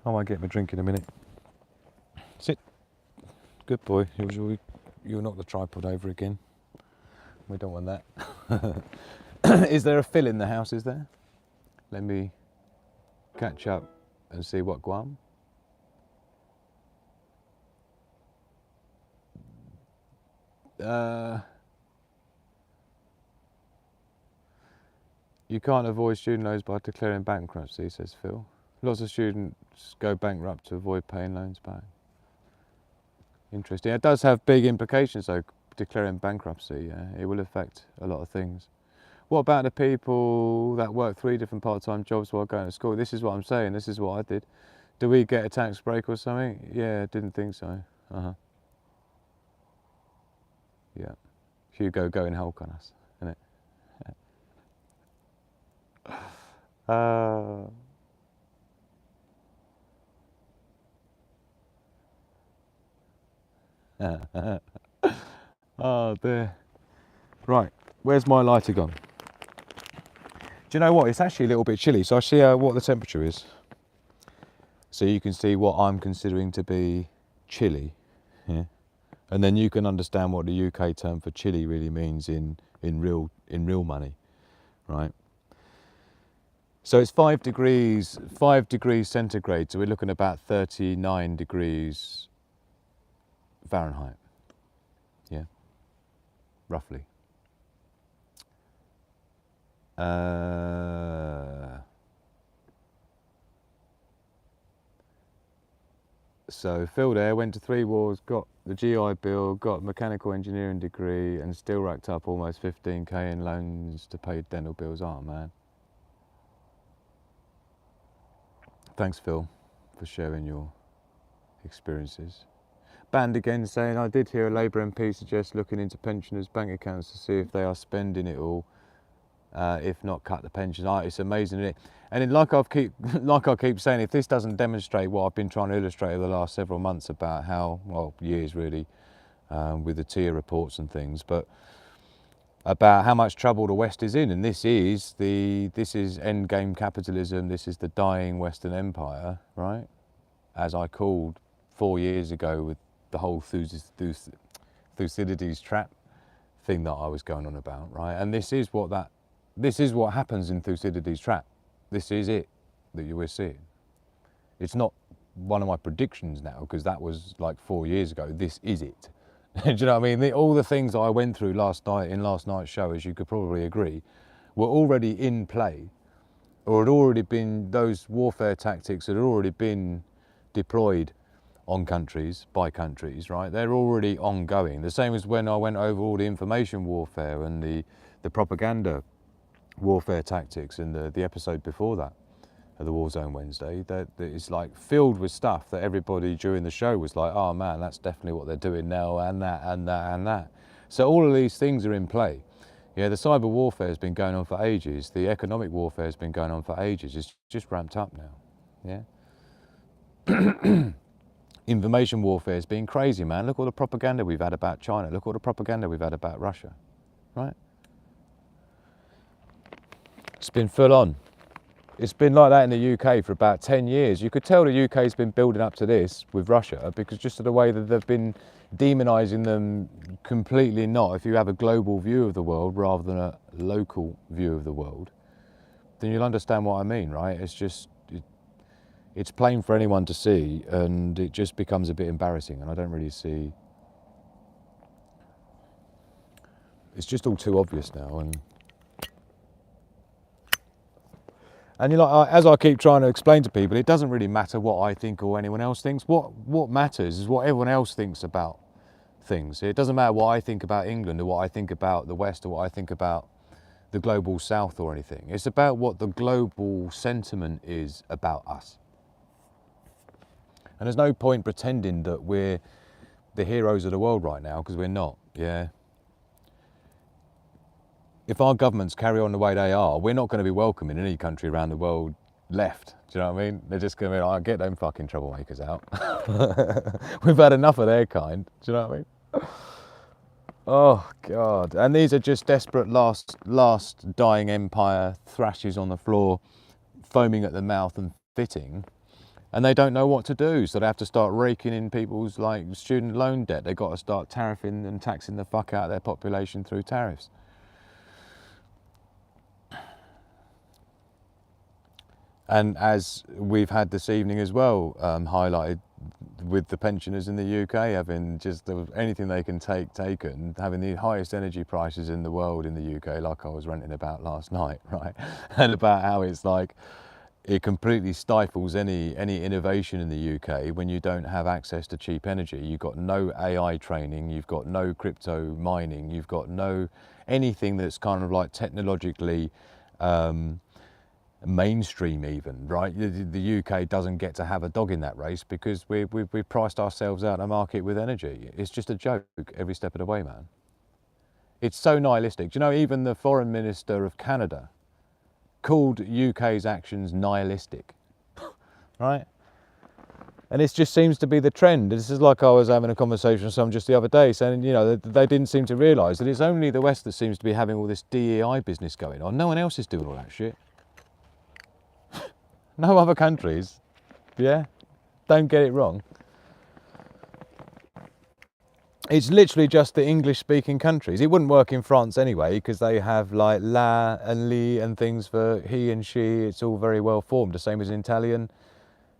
I might get my drink in a minute. Sit. Good boy. You'll knock the tripod over again. We don't want that. Is there a fill in the house, is there? Let me catch up and see what Guam. You can't avoid student loans by declaring bankruptcy, says Phil. Lots of students go bankrupt to avoid paying loans back. Interesting. It does have big implications though, declaring bankruptcy. Yeah? It will affect a lot of things. What about the people that work 3 different part-time jobs while going to school? This is what I'm saying, this is what I did. Do we get a tax break or something? Yeah, didn't think so. Yeah. Hugo going Hulk on us, isn't it? Oh dear. Right, where's my lighter gone? Do you know what? It's actually a little bit chilly, so I'll see what the temperature is. So you can see what I'm considering to be chilly. Yeah? And then you can understand what the UK term for chilly really means in real money, right? So it's 5 degrees centigrade, so we're looking at about 39 degrees Fahrenheit, yeah, roughly. So Phil there went to 3 wars, got the GI Bill, got a mechanical engineering degree, and still racked up almost 15k in loans to pay dental bills. Oh man. Thanks Phil for sharing your experiences. Band again saying, I did hear a Labour MP suggest looking into pensioners' bank accounts to see if they are spending it all. If not, cut the pensions. It's amazing, isn't it? And then, like I keep saying, if this doesn't demonstrate what I've been trying to illustrate over the last several months about how, well, years really, with the tier reports and things, but about how much trouble the West is in, and this is endgame capitalism. This is the dying Western Empire, right? As I called 4 years ago with the whole Thucydides trap thing that I was going on about, right? And this is what happens in Thucydides trap. This is it that you were seeing. It's not one of my predictions now, because that was like 4 years ago. This is it. Do you know what I mean? All the things that I went through last night in last night's show, as you could probably agree, were already in play, or had already been, those warfare tactics had already been deployed on countries, by countries, right? They're already ongoing. The same as when I went over all the information warfare and the propaganda warfare tactics in the episode before that, of the Warzone Wednesday, that it's like filled with stuff that everybody during the show was like, oh man, that's definitely what they're doing now, and that, and that, and that. So all of these things are in play. Yeah, the cyber warfare has been going on for ages. The economic warfare has been going on for ages. It's just ramped up now, yeah? Information warfare has been crazy, man. Look all the propaganda we've had about China. Look all the propaganda we've had about Russia, right? It's been full on. It's been like that in the UK for about 10 years. You could tell the UK's been building up to this with Russia because just of the way that they've been demonising them completely not. If you have a global view of the world rather than a local view of the world, then you'll understand what I mean, right? It's just, it's plain for anyone to see, and it just becomes a bit embarrassing, and I don't really see... It's just all too obvious now, and you know, as I keep trying to explain to people, it doesn't really matter what I think or anyone else thinks. What matters is what everyone else thinks about things. It doesn't matter what I think about England or what I think about the West or what I think about the global South or anything. It's about what the global sentiment is about us. And there's no point pretending that we're the heroes of the world right now, because we're not, yeah? If our governments carry on the way they are, we're not going to be welcome in any country around the world left. Do you know what I mean? They're just going to be like, get them fucking troublemakers out. We've had enough of their kind. Do you know what I mean? Oh, God. And these are just desperate last dying empire thrashes on the floor, foaming at the mouth and fitting. And they don't know what to do, so they have to start raking in people's like student loan debt. They've got to start tariffing and taxing the fuck out of their population through tariffs. And as we've had this evening as well, highlighted with the pensioners in the UK having just anything they can take taken, having the highest energy prices in the world in the UK, like I was ranting about last night, right? And about how it's like, it completely stifles any innovation in the UK when you don't have access to cheap energy. You've got no AI training, you've got no crypto mining, you've got no anything that's kind of like technologically mainstream even, right? The UK doesn't get to have a dog in that race because we've priced ourselves out of the market with energy. It's just a joke every step of the way, man. It's so nihilistic. Do you know, even the Foreign Minister of Canada called UK's actions nihilistic, right? And it just seems to be the trend. This is like I was having a conversation with someone just the other day saying, you know, they didn't seem to realise that it's only the West that seems to be having all this DEI business going on. No one else is doing all that shit. No other countries, yeah? Don't get it wrong. It's literally just the English-speaking countries. It wouldn't work in France anyway, because they have like la and li and things for he and she. It's all very well formed, the same as in Italian.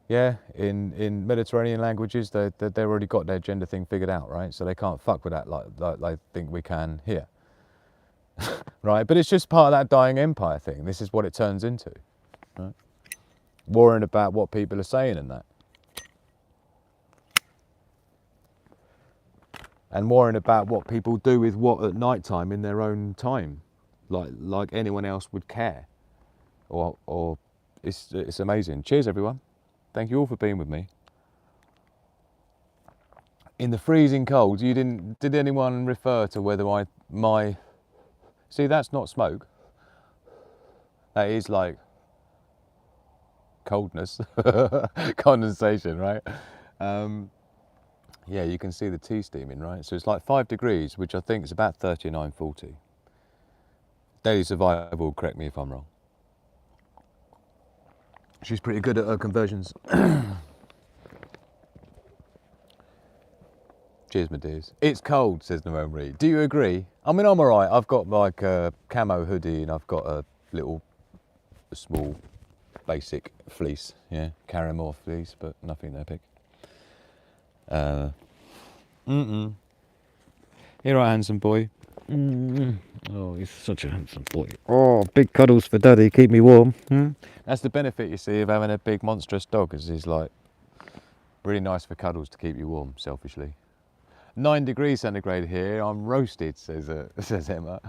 Yeah, in Mediterranean languages, they've already got their gender thing figured out, right? So they can't fuck with that like they think we can here. Right, but it's just part of that dying empire thing. This is what it turns into, right? Worrying about what people are saying and that. And worrying about what people do with what at night time in their own time, like anyone else would care. Or it's amazing. Cheers, everyone. Thank you all for being with me. In the freezing cold, did anyone refer to whether my see, that's not smoke. That is like coldness, condensation, right? Yeah, you can see the tea steaming, right? So it's like 5 degrees, which I think is about 39, 40. Daily Survival will correct me if I'm wrong. She's pretty good at her conversions. Cheers, my dears. It's cold, says Noel Reed. Do you agree? I mean, I'm all right. I've got like a camo hoodie and I've got a small, basic fleece, yeah, Caramore fleece, but nothing epic. Here I handsome boy. Oh, he's such a handsome boy. Oh, big cuddles for daddy, keep me warm. That's the benefit, you see, of having a big monstrous dog, is he's like Really nice for cuddles to keep you warm, selfishly. 9 degrees centigrade here, I'm roasted, says Emma.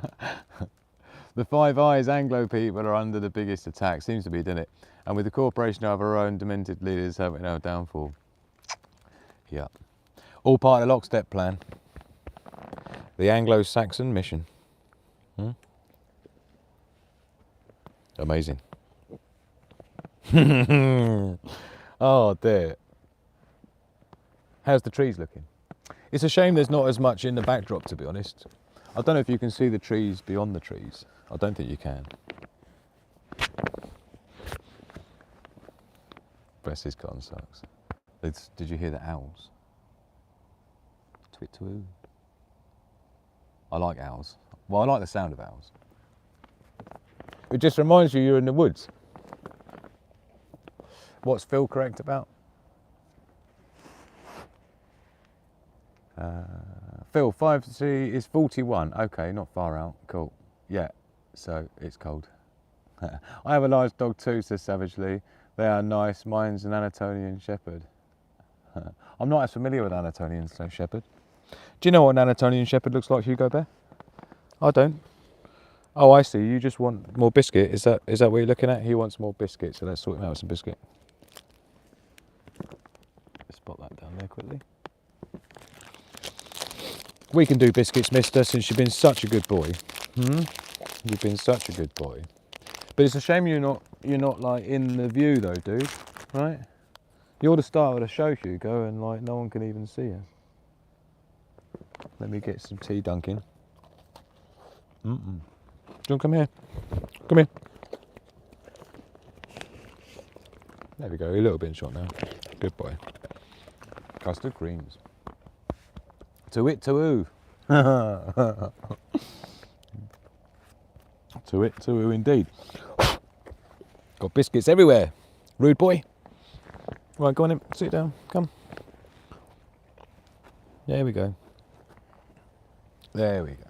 The Five Eyes Anglo people are under the biggest attack, seems to be, doesn't it? And with the corporation of our own demented leaders having our downfall. Yeah. All part of the lockstep plan. The Anglo-Saxon mission. Amazing. Oh dear. How's the trees looking? It's a shame there's not as much in the backdrop, to be honest. I don't know if you can see the trees beyond the trees. I don't think you can. Bless his cotton socks. Did you hear the owls? Twit twoo. I like owls. Well, I like the sound of owls. It just reminds you you're in the woods. What's Phil correct about? Phil, 5C is 41. Okay, not far out. Cool. Yeah, so it's cold. I have a large dog too, says Savagely. They are nice. Mine's an Anatolian Shepherd. I'm not as familiar with Anatolian Shepherd. Do you know what an Anatolian Shepherd looks like, Hugo Bear? I don't. Oh, I see. You just want more biscuit. Is that what you're looking at? He wants more biscuit, so let's sort him out with some biscuit. Let's spot that down there quickly. We can do biscuits, mister, since you've been such a good boy. You've been such a good boy. But it's a shame you're not like in the view though, dude. Right? You're the star of the show, Hugo, and like no one can even see you. Let me get some tea dunking. Do you want to come here? Come here. There we go, a little bit in shot now. Good boy. Custard creams. To it, to who? To it, to who indeed. Got biscuits everywhere. Rude boy. Right, go on in, sit down, come. There we go. There we go.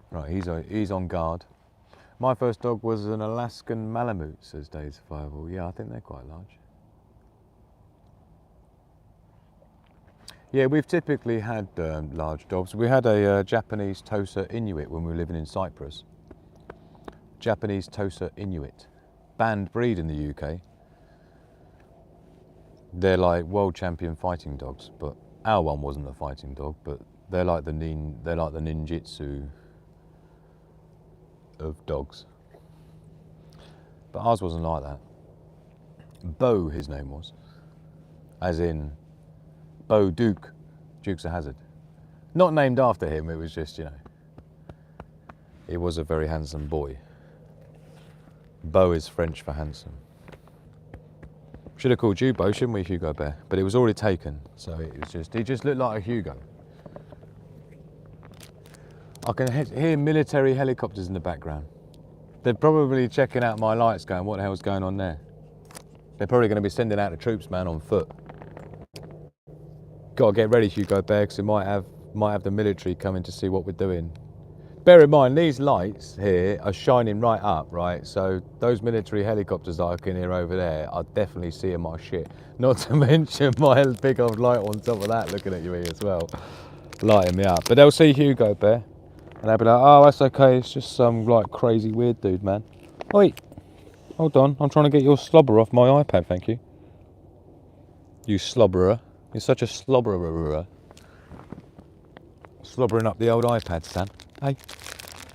Right, he's on guard. My first dog was an Alaskan Malamute, says Dave Survival. Yeah, I think they're quite large. Yeah, we've typically had large dogs. We had a Japanese Tosa Inuit when we were living in Cyprus. Japanese Tosa Inuit. Banned breed in the UK. They're like world champion fighting dogs, but our one wasn't a fighting dog, but they're like the ninjutsu of dogs. But ours wasn't like that. Bo, his name was. As in Bo Duke, Dukes of Hazzard. Not named after him, it was just, you know, he was a very handsome boy. Bo is French for handsome. Should have called you Bo, shouldn't we, Hugo Bear? But it was already taken, so it was just, he just looked like a Hugo. I can hear military helicopters in the background. They're probably checking out my lights going, what the hell's going on there? They're probably going to be sending out the troops, man, on foot. Got to get ready, Hugo Bear, because we might have the military coming to see what we're doing. Bear in mind, these lights here are shining right up, right? So those military helicopters that I can hear over there are definitely seeing my shit. Not to mention my big old light on top of that looking at you here as well. Lighting me up. But they'll see Hugo Bear and they'll be like, oh, that's okay, it's just some like crazy weird dude, man. Wait, hold on, I'm trying to get your slobber off my iPad, thank you. You slobberer. You're such a slobberer. Slobbering up the old iPad, Stan. Hey,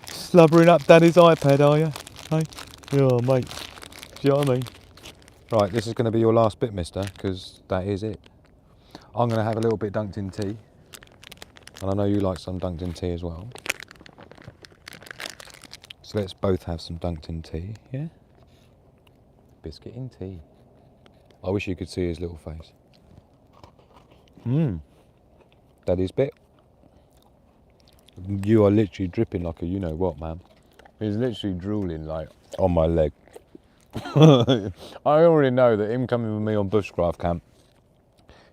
slobbering up Daddy's iPad, are you? Hey, yeah, mate. Do you know what I mean? Right, this is going to be your last bit, mister, because that is it. I'm going to have a little bit dunked in tea. And I know you like some dunked in tea as well. So let's both have some dunked in tea, yeah? Biscuit in tea. I wish you could see his little face. Daddy's bit. You are literally dripping like a you-know-what, man. He's literally drooling, like, on my leg. I already know that him coming with me on bushcraft camp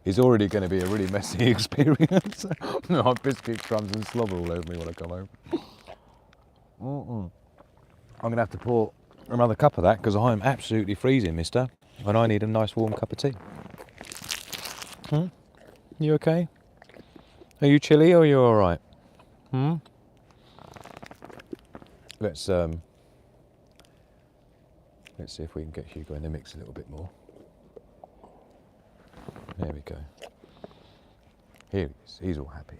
is already going to be a really messy experience. I have biscuit crumbs and slobber all over me when I come home. I'm going to have to pour another cup of that because I'm absolutely freezing, mister. And I need a nice warm cup of tea. You okay? Are you chilly or are you alright? Let's see if we can get Hugo in the mix a little bit more. There we go. Here he is. He's all happy.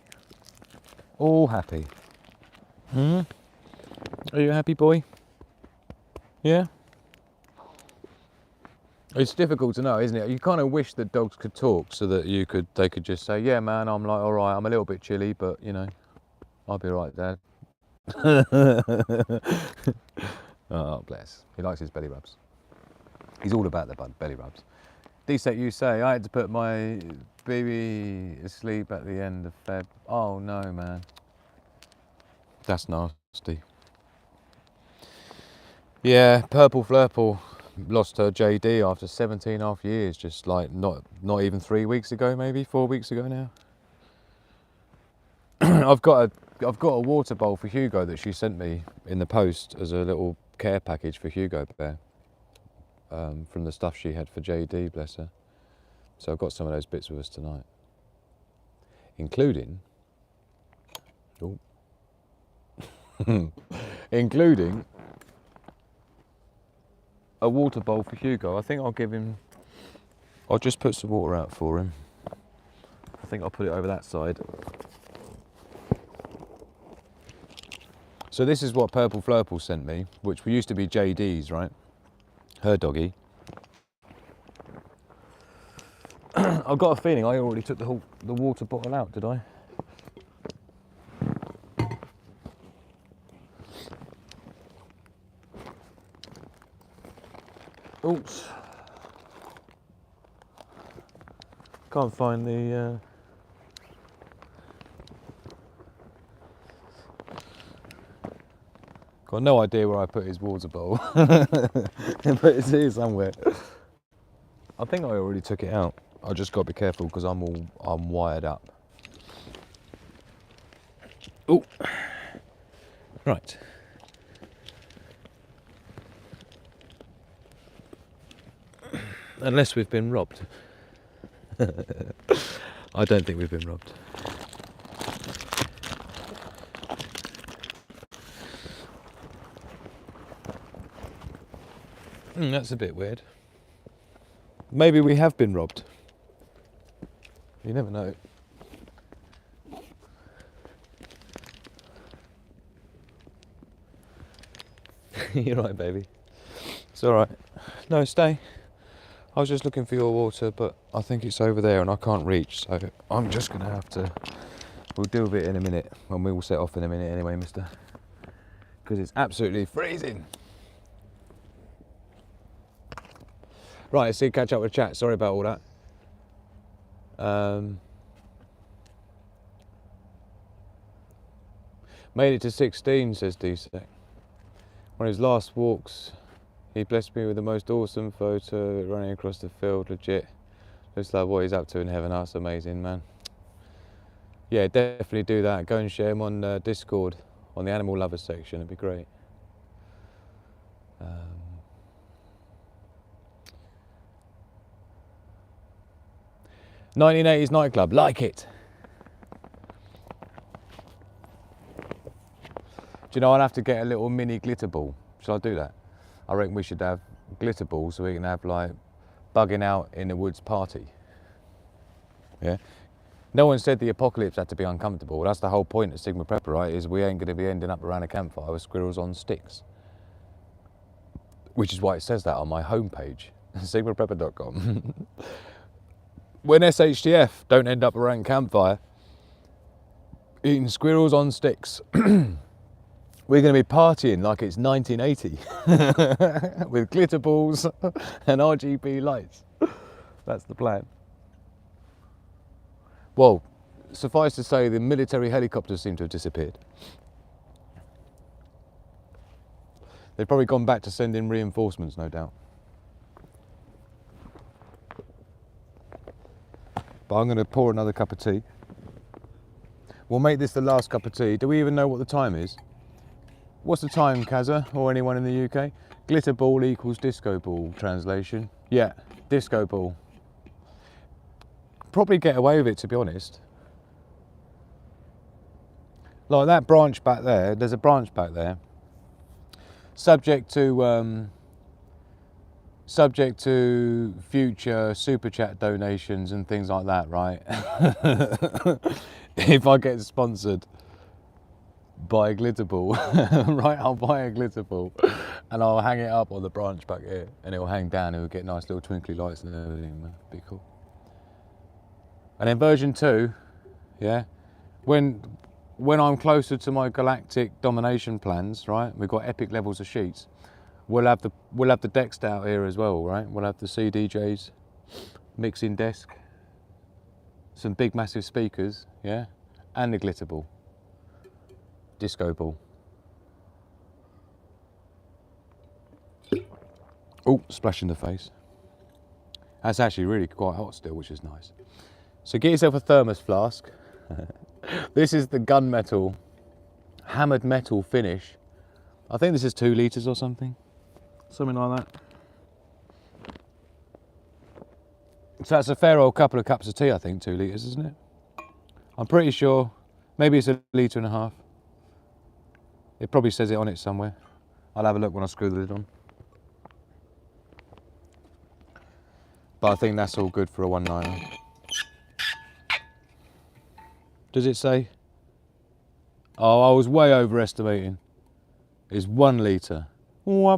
All happy. Are you a happy boy? Yeah? It's difficult to know, isn't it? You kind of wish that dogs could talk so that they could just say, yeah, man, I'm like, all right, I'm a little bit chilly, but, you know, I'll be all right, Dad. Oh, bless. He likes his belly rubs. He's all about the belly rubs. Decent, you say, I had to put my baby asleep at the end of Feb. Oh, no, man. That's nasty. Yeah, Purple Flurple lost her JD after 17.5 years, just like not even 3 weeks ago, maybe 4 weeks ago now. I've got a water bowl for Hugo that she sent me in the post as a little care package for Hugo Bear, from the stuff she had for JD, bless her. So I've got some of those bits with us tonight, including including a water bowl for Hugo. I think I'll just put some water out for him. I think I'll put it over that side. So this is what Purple Flurple sent me, which used to be JD's, right? Her doggy. I've got a feeling I already took the water bottle out, did I? Oops. Can't find the... Got no idea where I put his water bowl. But it's here somewhere. I think I already took it out. I just got to be careful because I'm wired up. Oh, right. Unless we've been robbed. I don't think we've been robbed. That's a bit weird. Maybe we have been robbed. You never know. You're right, baby. It's all right. No, stay. I was just looking for your water, but I think it's over there and I can't reach, so I'm just going to have to... We'll deal with it in a minute, and we will set off in a minute anyway, mister. Because it's absolutely freezing. Right, let's see, catch up with chat. Sorry about all that. Made it to 16, says D-Sec. One of his last walks, he blessed me with the most awesome photo running across the field, legit. Looks like what he's up to in heaven. That's amazing, man. Yeah, definitely do that. Go and share him on Discord, on the Animal Lovers section. It'd be great. 1980s nightclub, like it. Do you know, I'll have to get a little mini glitter ball. Shall I do that? I reckon we should have glitter balls so we can have like bugging out in the woods party. Yeah. No one said the apocalypse had to be uncomfortable. That's the whole point of Sigma Prepper, right? Is we ain't going to be ending up around a campfire with squirrels on sticks. Which is why it says that on my homepage, sigmaprepper.com. When SHTF don't end up around campfire eating squirrels on sticks, we're going to be partying like it's 1980 with glitter balls and RGB lights. That's the plan. Well, suffice to say, the military helicopters seem to have disappeared. They've probably gone back to send in reinforcements, no doubt. But I'm going to pour another cup of tea. We'll make this the last cup of tea. Do we even know what the time is? What's the time, Kaza, or anyone in the UK? Glitter ball equals disco ball, translation. Yeah, disco ball. probably get away with it, to be honest. Like that branch back there, there's a branch back there. Subject to future super chat donations and things like that, right? If I get sponsored by a glitter ball, right, I'll buy a glitter ball and I'll hang it up on the branch back here, and it'll hang down, it'll get nice little twinkly lights and everything, man. Be cool. And then version 2, yeah, when I'm closer to my galactic domination plans, right, we've got epic levels of sheets, we'll have the decks out here as well, right? We'll have the CDJs, mixing desk, some big massive speakers, yeah, and the glitter ball, disco ball. Oh, splash in the face. That's actually really quite hot still, which is nice. So get yourself a thermos flask. This is the gunmetal, hammered metal finish. I think this is 2 litres or something like that. So that's a fair old couple of cups of tea, I think, 2 litres, isn't it? I'm pretty sure, maybe it's 1.5 litres. It probably says it on it somewhere. I'll have a look when I screw the lid on. But I think that's all good for a 1.9. Does it say? Oh, I was way overestimating. It's 1 litre. So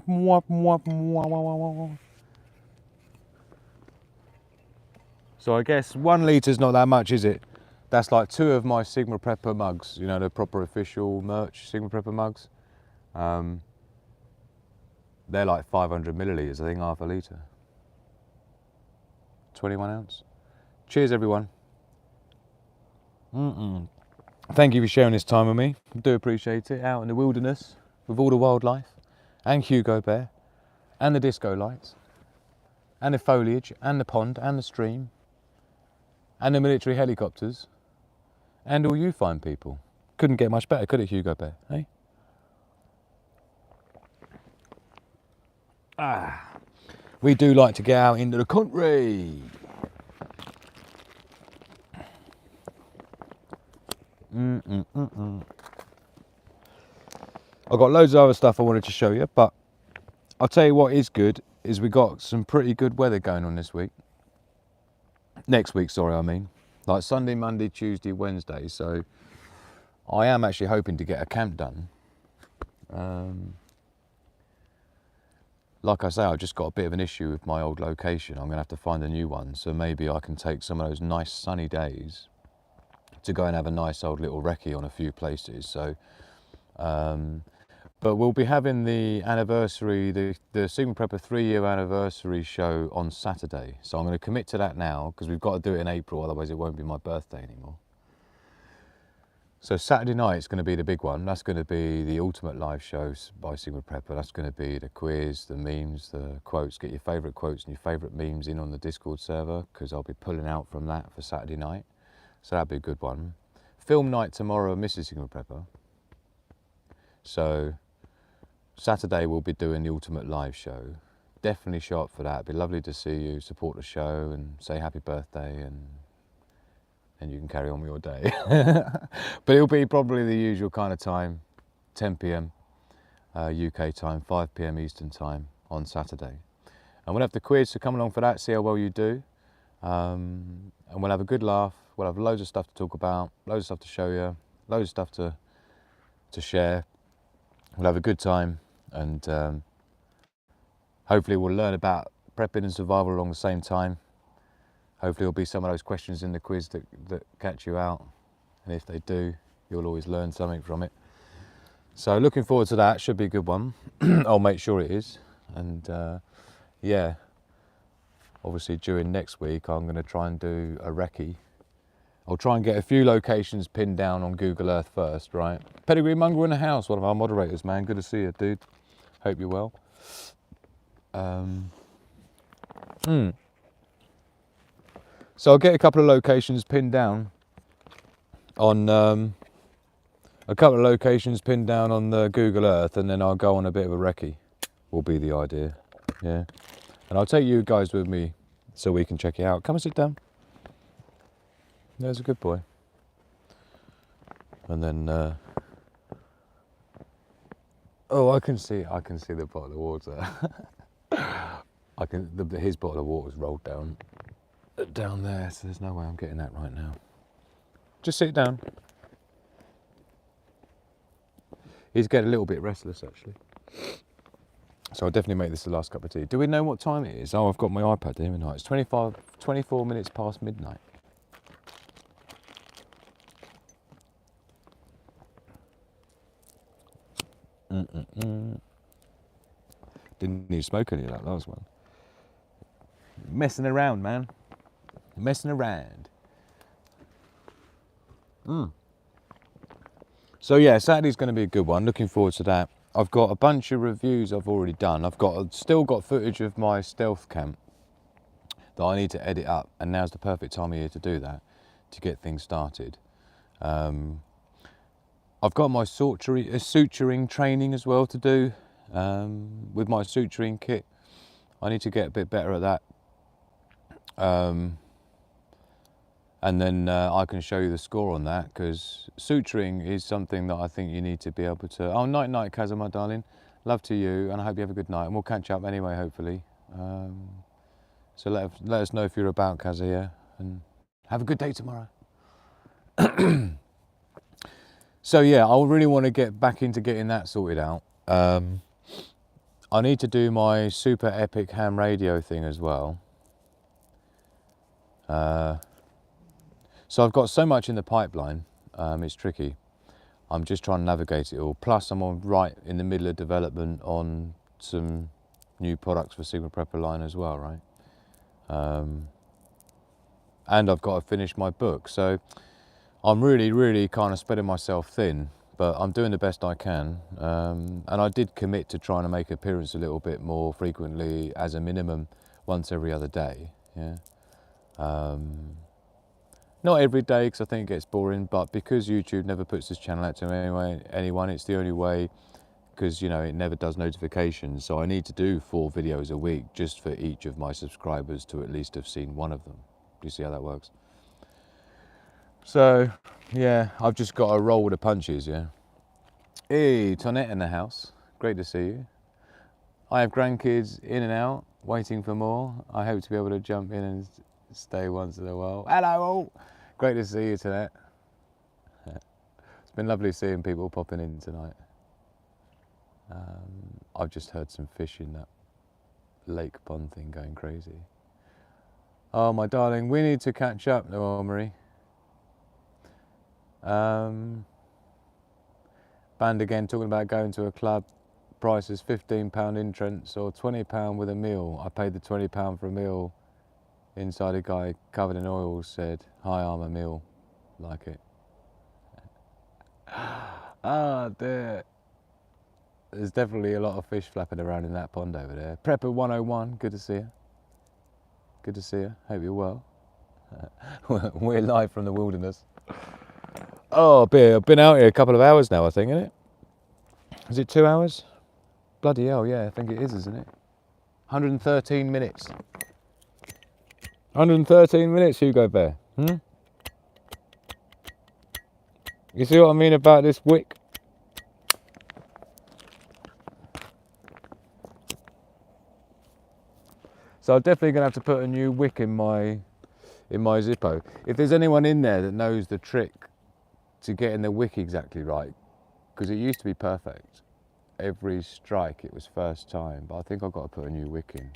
I guess 1 litre's not that much, is it? That's like 2 of my Sigma Prepper mugs, you know, the proper official merch Sigma Prepper mugs. They're like 500 millilitres, I think, half a litre. 21 ounce. Cheers, everyone. Thank you for sharing this time with me. I do appreciate it. Out in the wilderness with all the wildlife, and Hugo Bear, and the disco lights, and the foliage, and the pond, and the stream, and the military helicopters, and all you fine people. Couldn't get much better, could it, Hugo Bear? Hey? We do like to get out into the country. I've got loads of other stuff I wanted to show you, but I'll tell you what is good is we got some pretty good weather going on this week. Next week, sorry, I mean. Like Sunday, Monday, Tuesday, Wednesday. So I am actually hoping to get a camp done. Like I say, I've just got a bit of an issue with my old location. I'm going to have to find a new one. So maybe I can take some of those nice sunny days to go and have a nice old little recce on a few places. So, but we'll be having the anniversary, the Sigma Prepper 3-year anniversary show on Saturday. So I'm going to commit to that now because we've got to do it in April, otherwise it won't be my birthday anymore. So Saturday night is going to be the big one. That's going to be the ultimate live shows by Sigma Prepper. That's going to be the quiz, the memes, the quotes. Get your favourite quotes and your favourite memes in on the Discord server because I'll be pulling out from that for Saturday night. So that'll be a good one. Film night tomorrow, Mrs. Sigma Prepper. So Saturday we'll be doing the ultimate live show. Definitely show up for that. It'd be lovely to see you, support the show and say happy birthday, and you can carry on with your day. But it'll be probably the usual kind of time, 10 p.m. UK time, 5 p.m. Eastern time on Saturday. And we'll have the quiz, so come along for that, see how well you do. And we'll have a good laugh. We'll have loads of stuff to talk about, loads of stuff to show you, loads of stuff to share. We'll have a good time, and hopefully we'll learn about prepping and survival along the same time. Hopefully there'll be some of those questions in the quiz that catch you out. And if they do, you'll always learn something from it. So looking forward to that, should be a good one. I'll make sure it is. And yeah, obviously during next week, I'm going to try and do a recce. I'll try and get a few locations pinned down on Google Earth first, right? Pedigree Mongrel in the house, one of our moderators, man. Good to see you, dude. Hope you're well. So I'll get a couple of locations pinned down on the Google Earth, and then I'll go on a bit of a recce. Will be the idea, yeah. And I'll take you guys with me so we can check it out. Come and sit down. There's a good boy. And then, oh, I can see the bottle of water. His bottle of water's rolled down there, so there's no way I'm getting that right now. Just sit down. He's getting a little bit restless, actually. So I'll definitely make this the last cup of tea. Do we know what time it is? Oh, I've got my iPad here tonight. It's 24 minutes past midnight. Didn't even smoke any of that last one. Messing around, man. Messing around. So yeah, Saturday's going to be a good one. Looking forward to that. I've got a bunch of reviews I've already done. Still got footage of my stealth camp that I need to edit up, and now's the perfect time of year to do that, to get things started. I've got my suturing training as well to do with my suturing kit. I need to get a bit better at that. And then I can show you the score on that, because suturing is something that I think you need to be able to... Oh, night, Kazza, my darling. Love to you, and I hope you have a good night, and we'll catch up anyway, hopefully. So let us know if you're about, Kazza, yeah? And have a good day tomorrow. So yeah, I really want to get back into getting that sorted out. I need to do my super epic ham radio thing as well. So I've got so much in the pipeline, it's tricky. I'm just trying to navigate it all. Plus I'm right in the middle of development on some new products for Sigma Prepper line as well, right? And I've got to finish my book. So I'm really kind of spreading myself thin, but I'm doing the best I can. And I did commit to trying to make an appearance a little bit more frequently, as a minimum once every other day, yeah. Not every day, because I think it gets boring, but because YouTube never puts this channel out to anyone, it's the only way, because, you know, it never does notifications. So I need to do 4 videos a week just for each of my subscribers to at least have seen one of them. Do you see how that works? So, yeah, I've just got to roll with the punches, yeah. Hey, Tonette in the house. Great to see you. I have grandkids in and out, waiting for more. I hope to be able to jump in and stay once in a while. Hello all. Great to see you tonight. It's been lovely seeing people popping in tonight. I've just heard some fish in that lake pond thing going crazy. Oh my darling, we need to catch up, Noel Marie. Banned again, talking about going to a club. Price is £15 entrance or £20 with a meal. I paid the £20 for a meal. Inside a guy covered in oil said, "Hi, I'm a meal." Like it. Ah, dear. There's definitely a lot of fish flapping around in that pond over there. Prepper 101, good to see you. Good to see you. Hope you're well. We're live from the wilderness. Oh, I've been out here a couple of hours now, I think, isn't it? Is it 2 hours? Bloody hell, yeah, I think it is, isn't it? 113 minutes. 113 minutes, Hugo Bear. You see what I mean about this wick? So I'm definitely going to have to put a new wick in my Zippo. If there's anyone in there that knows the trick to getting the wick exactly right, because it used to be perfect. Every strike it was first time, but I think I've got to put a new wick in.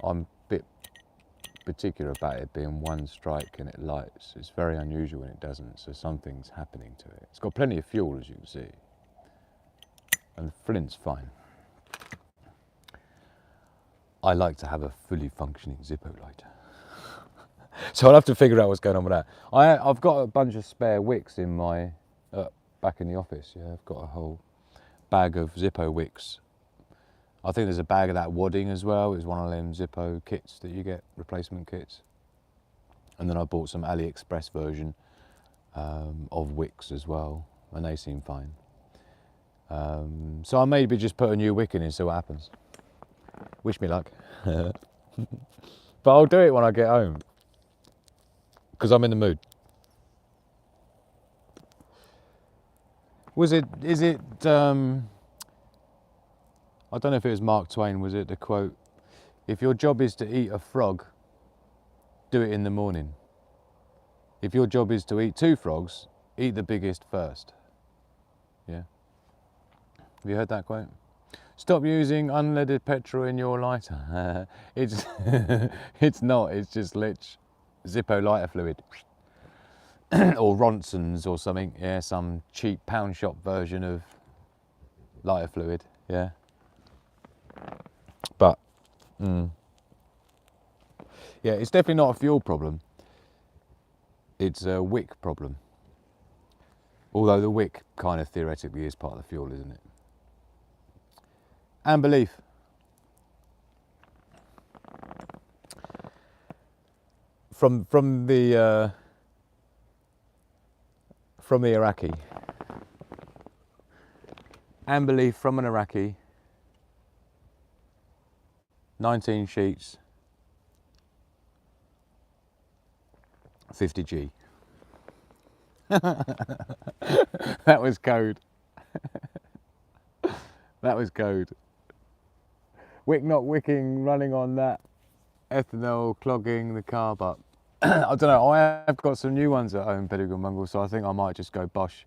I'm a bit particular about it being one strike and it lights. It's very unusual when it doesn't, so something's happening to it. It's got plenty of fuel, as you can see, and the flint's fine. I like to have a fully functioning Zippo lighter. So I'll have to figure out what's going on with that. I've got a bunch of spare wicks in my, back in the office, yeah, I've got a whole bag of Zippo wicks. I think there's a bag of that wadding as well. It's one of them Zippo kits that you get, replacement kits. And then I bought some AliExpress version of wicks as well, and they seem fine. So I'll maybe just put a new wick in and see what happens. Wish me luck. But I'll do it when I get home. because I'm in the mood. Is it, I don't know if it was Mark Twain, was it the quote, if your job is to eat a frog, do it in the morning. If your job is to eat 2 frogs, eat the biggest first. Yeah. Have you heard that quote? Stop using unleaded petrol in your lighter. It's it's not, it's just Zippo lighter fluid. Or Ronson's or something, yeah, some cheap pound shop version of lighter fluid, yeah. But, yeah, it's definitely not a fuel problem. It's a wick problem. Although the wick kind of theoretically is part of the fuel, isn't it? And belief. From the Iraqi. And belief from an Iraqi. 19 sheets. 50G. That was code. That was code. Wick not wicking, running on that ethanol, clogging the carb up. I don't know, I have got some new ones at home, Pedigree Mungle, so I think I might just go Bosch.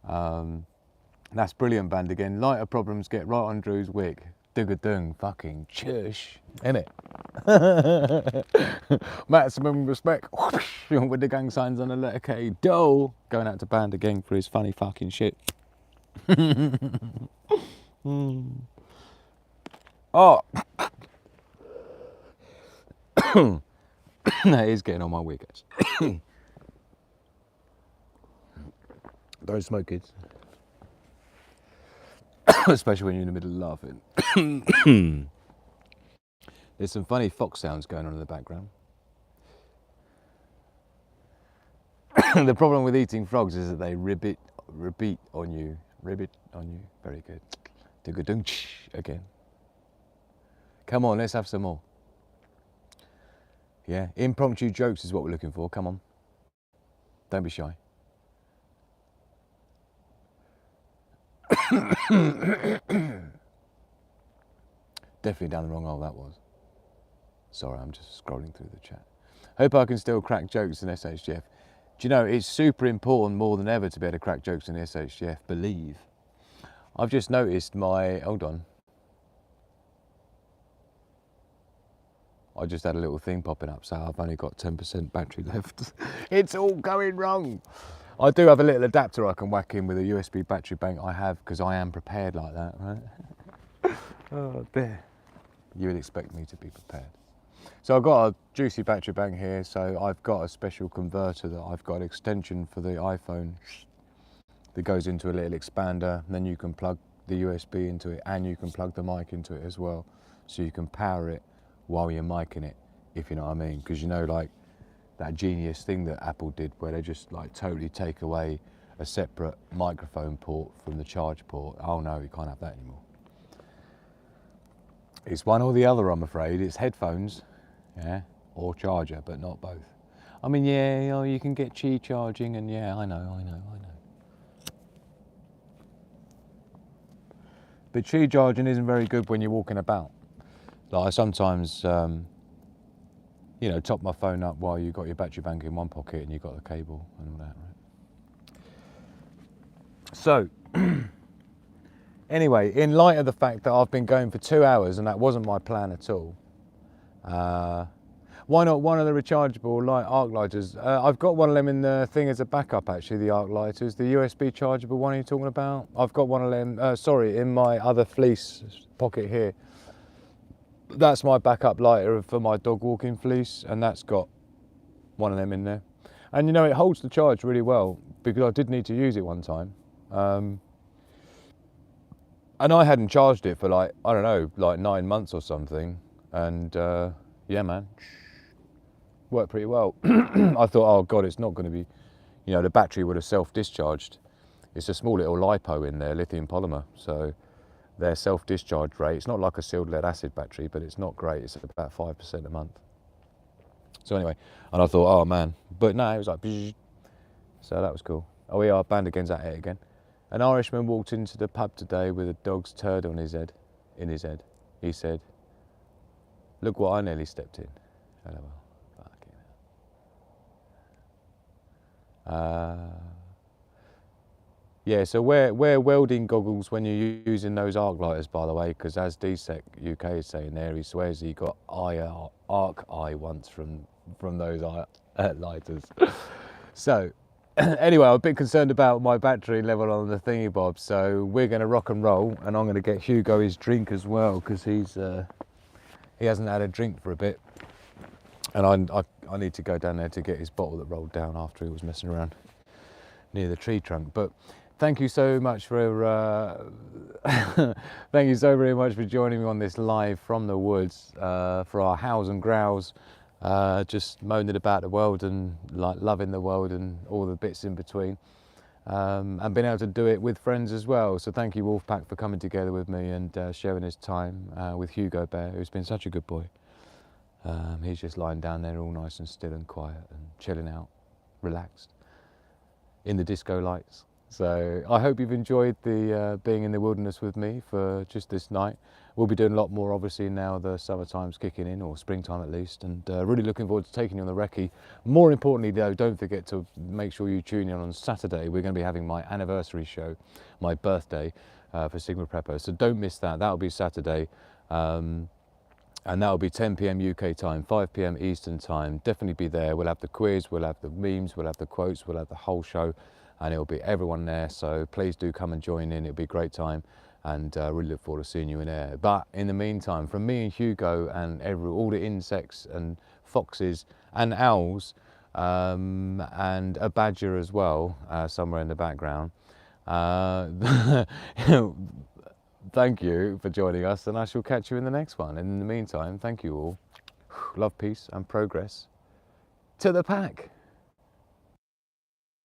That's brilliant band again. Lighter problems get right on Drew's wick. Dug-a-dung, fucking chush, innit? Maximum respect. With the gang signs on the letter K. Doe. Going out to band again for his funny fucking shit. Oh. That is getting on my wick. Don't smoke, kids. Especially when you're in the middle of laughing. There's some funny fox sounds going on in the background. The problem with eating frogs is that they ribbit on you. Ribbit on you. Very good. Dug-a-dung again. Come on, let's have some more. Yeah, impromptu jokes is what we're looking for. Come on. Don't be shy. Definitely down the wrong hole that was. Sorry, I'm just scrolling through the chat. Hope I can still crack jokes in SHGF. Do you know, it's super important more than ever to be able to crack jokes in the SHGF, believe. I've just noticed my, hold on. I just had a little thing popping up, so I've only got 10% battery left. It's all going wrong. I do have a little adapter I can whack in with a USB battery bank I have, because I am prepared like that, right? Oh dear. You would expect me to be prepared. So I've got a juicy battery bank here, so I've got a special converter that I've got an extension for the iPhone that goes into a little expander, and then you can plug the USB into it and you can plug the mic into it as well. So you can power it while you're micing it, if you know what I mean. Because you know, like that genius thing that Apple did where they just like totally take away a separate microphone port from the charge port. Oh no, you can't have that anymore. It's one or the other, I'm afraid. It's headphones, yeah, or charger, but not both. I mean, yeah, you know, you can get Qi charging, and yeah, I know. But Qi charging isn't very good when you're walking about. Like I sometimes, you know, top my phone up while you've got your battery bank in one pocket and you've got the cable and all that, right? So, anyway, in light of the fact that I've been going for 2 hours and that wasn't my plan at all, why not one of the rechargeable arc lighters? I've got one of them in the thing as a backup, actually, the arc lighters. The USB chargeable one you're talking about? I've got one of them, sorry, in my other fleece pocket here. That's my backup lighter for my dog walking fleece, and that's got one of them in there. And you know, it holds the charge really well, because I did need to use it one time. And I hadn't charged it for like, I don't know, like 9 months or something. And yeah, man, worked pretty well. I thought, oh God, it's not going to be, you know, the battery would have self-discharged. It's a small little LiPo in there, lithium polymer. So their self-discharge rate, it's not like a sealed lead acid battery, but it's not great. It's about 5% a month. So anyway, and I thought, oh man, but no, it was like, bzzz. So that was cool. Oh yeah, our band again's at it again. An Irishman walked into the pub today with a dog's turd on his head, in his head. He said, "Look what I nearly stepped in." LOL. Fucking hell. Yeah, so wear welding goggles when you're using those arc lighters, by the way, because as DSEC UK is saying there, he swears he got arc eye once from those lighters. So anyway, I'm a bit concerned about my battery level on the thingy bob, so we're going to rock and roll, and I'm going to get Hugo his drink as well, because he hasn't had a drink for a bit, and I need to go down there to get his bottle that rolled down after he was messing around near the tree trunk. But thank you so much for thank you so very much for joining me on this live from the woods for our howls and growls. Just moaning about the world and like loving the world and all the bits in between, and being able to do it with friends as well. So thank you Wolfpack for coming together with me and sharing his time with Hugo Bear, who's been such a good boy. He's just lying down there all nice and still and quiet and chilling out, relaxed in the disco lights. So I hope you've enjoyed the being in the wilderness with me for just this night. We'll be doing a lot more obviously now the summertime's kicking in, or springtime at least, and really looking forward to taking you on the recce. More importantly though, don't forget to make sure you tune in on Saturday. We're going to be having my anniversary show, my birthday for Sigma Prepper, so don't miss that. That'll be Saturday. And that'll be 10 p.m. UK time, 5 p.m. Eastern time. Definitely be there. We'll have the quiz, we'll have the memes, we'll have the quotes, we'll have the whole show, and it'll be everyone there. So please do come and join in. It'll be a great time, and really look forward to seeing you in there. But in the meantime, from me and Hugo and all the insects and foxes and owls, and a badger as well, somewhere in the background. Thank you for joining us, and I shall catch you in the next one. And in the meantime, thank you all. Love, peace, and progress to the pack.